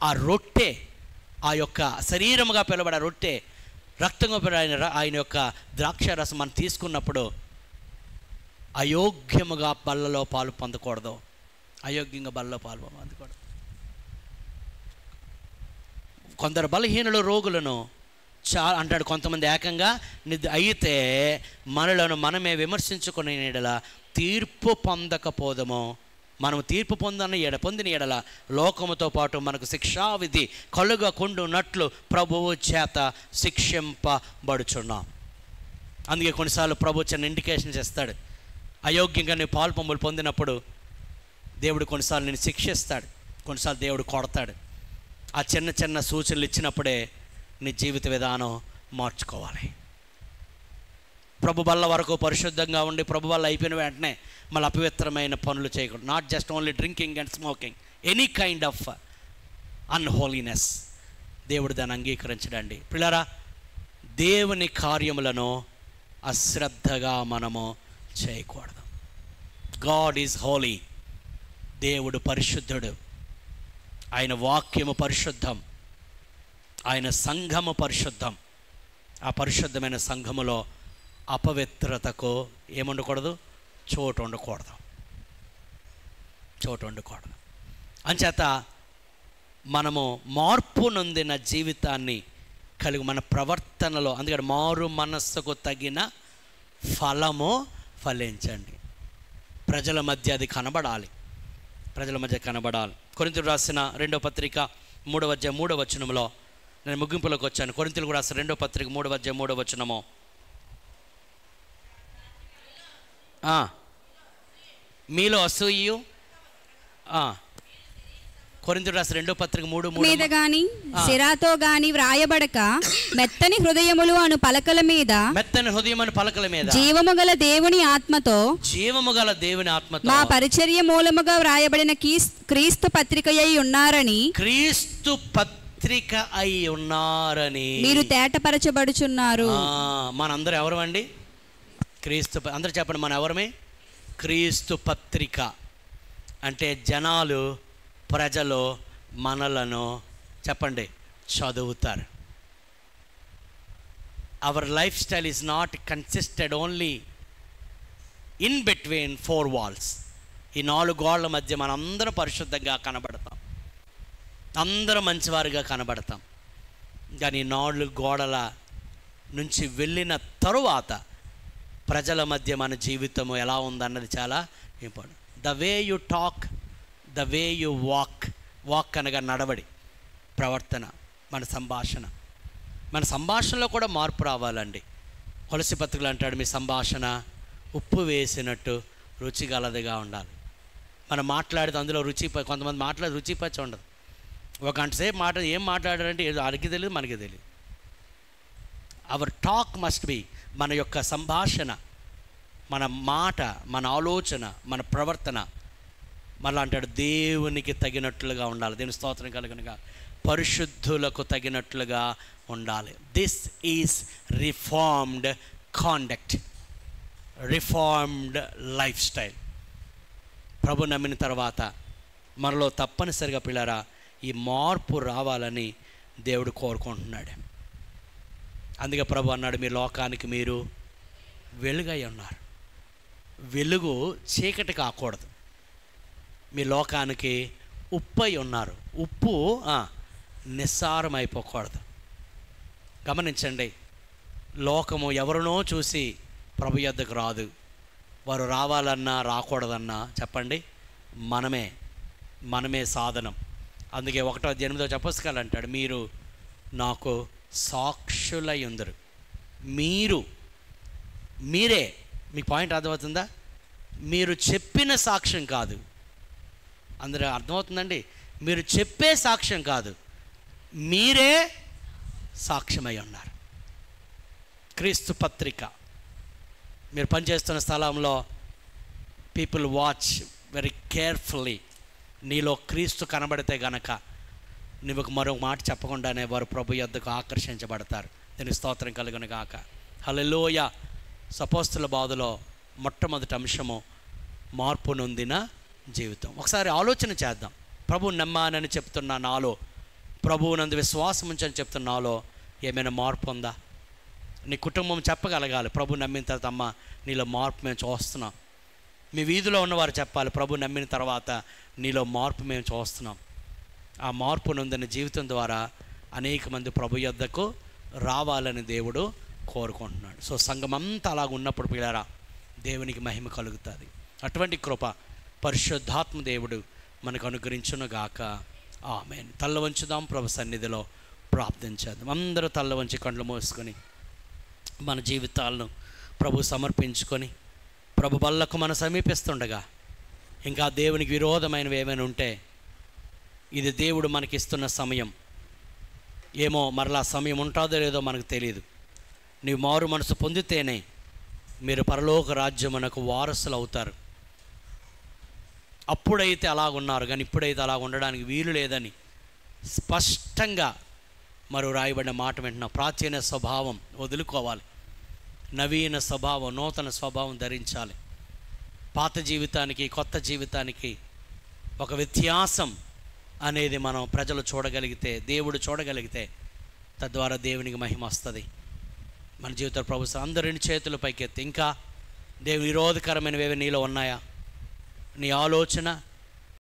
ఆ రొట్టె, ఆ యొక్క శరీరముగా పిలువబడే రొట్టె, రక్తంగా పిలువబడిన ఆయన యొక్క ద్రాక్ష రసం మనం తీసుకున్నప్పుడు అయోగ్యముగా బల్లలో పాలు పొందకూడదు. అయోగ్యంగా బల్లలో పాలు పొందకూడదు. కొందరు బలహీనులు, రోగులను అంటాడు, కొంతమంది ఏకంగా అయితే మనలను మనమే విమర్శించుకునే ఎడల తీర్పు పొందకపోదము. మనం తీర్పు పొందిన ఎడల లోకముతో పాటు మనకు శిక్షావిధి కలుగకుండునట్లు ప్రభువు చేత శిక్షింపబడుచున్నాం. అందుకే కొన్నిసార్లు ప్రభు చిన్న ఇండికేషన్స్ ఇస్తాడు. అయోగ్యంగా నువ్వు పాలు పంపులు పొందినప్పుడు దేవుడు కొన్నిసార్లు నేను శిక్షిస్తాడు, కొన్నిసార్లు దేవుడు కొడతాడు. ఆ చిన్న చిన్న సూచనలు ఇచ్చినప్పుడే నీ జీవిత విధానం మార్చుకోవాలి. ప్రభు బల్ల వరకు పరిశుద్ధంగా ఉండి ప్రభు వల్ల అయిపోయిన వెంటనే మళ్ళీ అపవిత్రమైన పనులు చేయకూడదు. Not just only drinking and smoking, any kind of అన్హోలీనెస్. దేవుడు దాన్ని అంగీకరించడండి. పిల్లరా, దేవుని కార్యములను అశ్రద్ధగా మనము చేయకూడదు. God is Holi. దేవుడు పరిశుద్ధుడు. ఆయన వాక్యము పరిశుద్ధం, ఆయన సంఘము పరిశుద్ధం. ఆ పరిశుద్ధమైన సంఘములో అపవిత్రతకు ఏముండకూడదు, చోటు ఉండకూడదు. అంచేత మనము మార్పు నొందిన జీవితాన్ని కలిగి మన ప్రవర్తనలో, అందుకని మారు మనస్సుకు తగిన ఫలము ఫలించండి. ప్రజల మధ్య అది కనబడాలి. కొరింథీయులకు రాసిన 2వ పత్రిక 3వ అధ్యాయం 3వ వచనంలో నేను ముగింపులోకి వచ్చాను. కొరింథీయులకు రాసిన 2వ పత్రిక 3వ అధ్యాయం 3వ వచనము, మీలో అసూయు, కొరింథీయులకు రాసిన 2వ పత్రిక 3:3 మీద గాని సిరాతో గాని వ్రాయబడక మెత్తని హృదయములు అను పలకల మీద జీవము గల దేవుని ఆత్మతో మా పరిచర్య మూలముగా వ్రాయబడిన క్రీస్తు పత్రిక అయి ఉన్నారని మీరు తేటపరచబడుచున్నారు. మనందరూ ఎవరమండి? క్రీస్తు. అందరూ చెప్పండి, మన ఎవరమే? క్రీస్తు పత్రిక. అంటే జనాలు, ప్రజలు మనలను చెప్పండి చదువుతారు. Our life style is not consisted only in between 4 walls. ఈ 4 గోడల మధ్య మనందరం పరిశుద్ధంగా కనబడతాం, అందరం మంచివారిగా కనబడతాం. కానీ 4 గోడల నుంచి వెళ్ళిన తరువాత ప్రజల మధ్య మన జీవితము ఎలా ఉందన్నది చాలా important. The way you talk, the way you walk అనగా నడవడి, ప్రవర్తన, మన సంభాషణలో కూడా మార్పు రావాలండి. కొలసి పత్రికలు అంటాడు, మీ సంభాషణ ఉప్పు వేసినట్టు రుచిగలదిగా ఉండాలి. మనం మాట్లాడితే అందులో కొంతమంది మాట్లాడే రుచి పచ్చి ఉండదు. ఒక గంట సేపు ఏం మాట్లాడారంటే వాళ్ళకి తెలియదు, మనకి తెలియదు. అవర్ టాక్ మస్ట్ బి, మన యొక్క సంభాషణ, మన మాట, మన ఆలోచన, మన ప్రవర్తన మళ్ళీ అంటాడు దేవునికి తగినట్లుగా ఉండాలి. దేవుని స్తోత్రం కలుగునుగా. పరిశుద్ధులకు తగినట్లుగా ఉండాలి. This is reformed conduct, reformed life style. ప్రభు నమ్మిన తర్వాత మనలో తప్పనిసరిగా పిల్లరా ఈ మార్పు రావాలని దేవుడు కోరుకుంటున్నాడు. అందుకే ప్రభు అన్నాడు, మీ లోకానికి మీరు వెలుగై ఉన్నారు. వెలుగు చీకటి కాకూడదు. మీ లోకానికి ఉప్పు అయి ఉన్నారు. ఉప్పు నిస్సారం అయిపోకూడదు. గమనించండి, లోకము ఎవరినో చూసి ప్రభు యొద్దకు రాదు. వారు రావాలన్నా రాకూడదన్నా చెప్పండి, మనమే సాధనం. అందుకే 1:8 పుస్తకాలు అంటాడు, మీరు నాకు సాక్షులై ఉందరు. మీరే, మీకు పాయింట్ అర్థమవుతుందా? మీరు చెప్పిన సాక్ష్యం కాదు. అందరూ అర్థమవుతుందండి? మీరు చెప్పే సాక్ష్యం కాదు, మీరే సాక్ష్యమై ఉన్నారు. క్రీస్తు పత్రిక. మీరు పనిచేస్తున్న స్థలంలో పీపుల్ వాచ్ వెరీ కేర్ఫుల్లీ. నీలో క్రీస్తు కనబడితే గనక నువ్వు మరొక మాట చెప్పకుండానే వారు ప్రభు యొద్దకు ఆకర్షించబడతారు. దీనికి స్తోత్రం కలుగును గాక. హల్లెలూయా. అపోస్తలుల బోధలో మొట్టమొదటి అంశము మార్పు నొందిన జీవితం. ఒకసారి ఆలోచన చేద్దాం. ప్రభు నమ్మానని చెప్తున్నా నాలో, ప్రభువునందు విశ్వాసం ఉంచని చెప్తున్న నాలో ఏమైనా మార్పు ఉందా? నీ కుటుంబం చెప్పగలగాలి, ప్రభు నమ్మిన తర్వాత అమ్మ నీలో మార్పు మేము చూస్తున్నాం. మీ వీధిలో ఉన్నవారు చెప్పాలి, ప్రభు నమ్మిన తర్వాత నీలో మార్పు మేము చూస్తున్నాం. ఆ మార్పు నొందిన జీవితం ద్వారా అనేక మంది ప్రభు యొద్దకు రావాలని దేవుడు కోరుకుంటున్నాడు. సో సంఘమంతా అలాగ ఉన్నప్పుడు పిల్లరా దేవునికి మహిమ కలుగుతుంది. అటువంటి కృప పరిశుద్ధాత్మ దేవుడు మనకు అనుగ్రహించునుగాక. ఆమేన్. తల్ల వంచుదాం, ప్రభు సన్నిధిలో ప్రార్థించేద్దాం. అందరూ తల్ల వంచి కళ్ళు మూసుకొని మన జీవితాలను ప్రభు సమర్పించుకొని ప్రభు బల్లకు మనం సమీపిస్తుండగా ఇంకా దేవునికి విరోధమైనవి ఏమైనా ఉంటే ఇది దేవుడు మనకిస్తున్న సమయం. ఏమో మరలా సమయం ఉంటుందో లేదో మనకు తెలియదు. నీవు మారు మనసు పొందితేనే మీరు పరలోక రాజ్యమునకు వారసులు అవుతారు. అప్పుడైతే అలాగున్నారు, కానీ ఇప్పుడైతే అలా ఉండడానికి వీలు లేదని స్పష్టంగా మరో రాయబడిన మాట వింటున్నాం. ప్రాచీన స్వభావం వదులుకోవాలి, నవీన స్వభావం, నూతన స్వభావం ధరించాలి. పాత జీవితానికి కొత్త జీవితానికి ఒక వ్యత్యాసం అనేది మనం ప్రజలు చూడగలిగితే, దేవుడు చూడగలిగితే తద్వారా దేవునికి మహిమ వస్తుంది. మన జీవిత ప్రభు అందరు 2 చేతుల పైకెత్తి, ఇంకా దేవుని విరోధకరమైనవి నీలో ఉన్నాయా? నీ ఆలోచన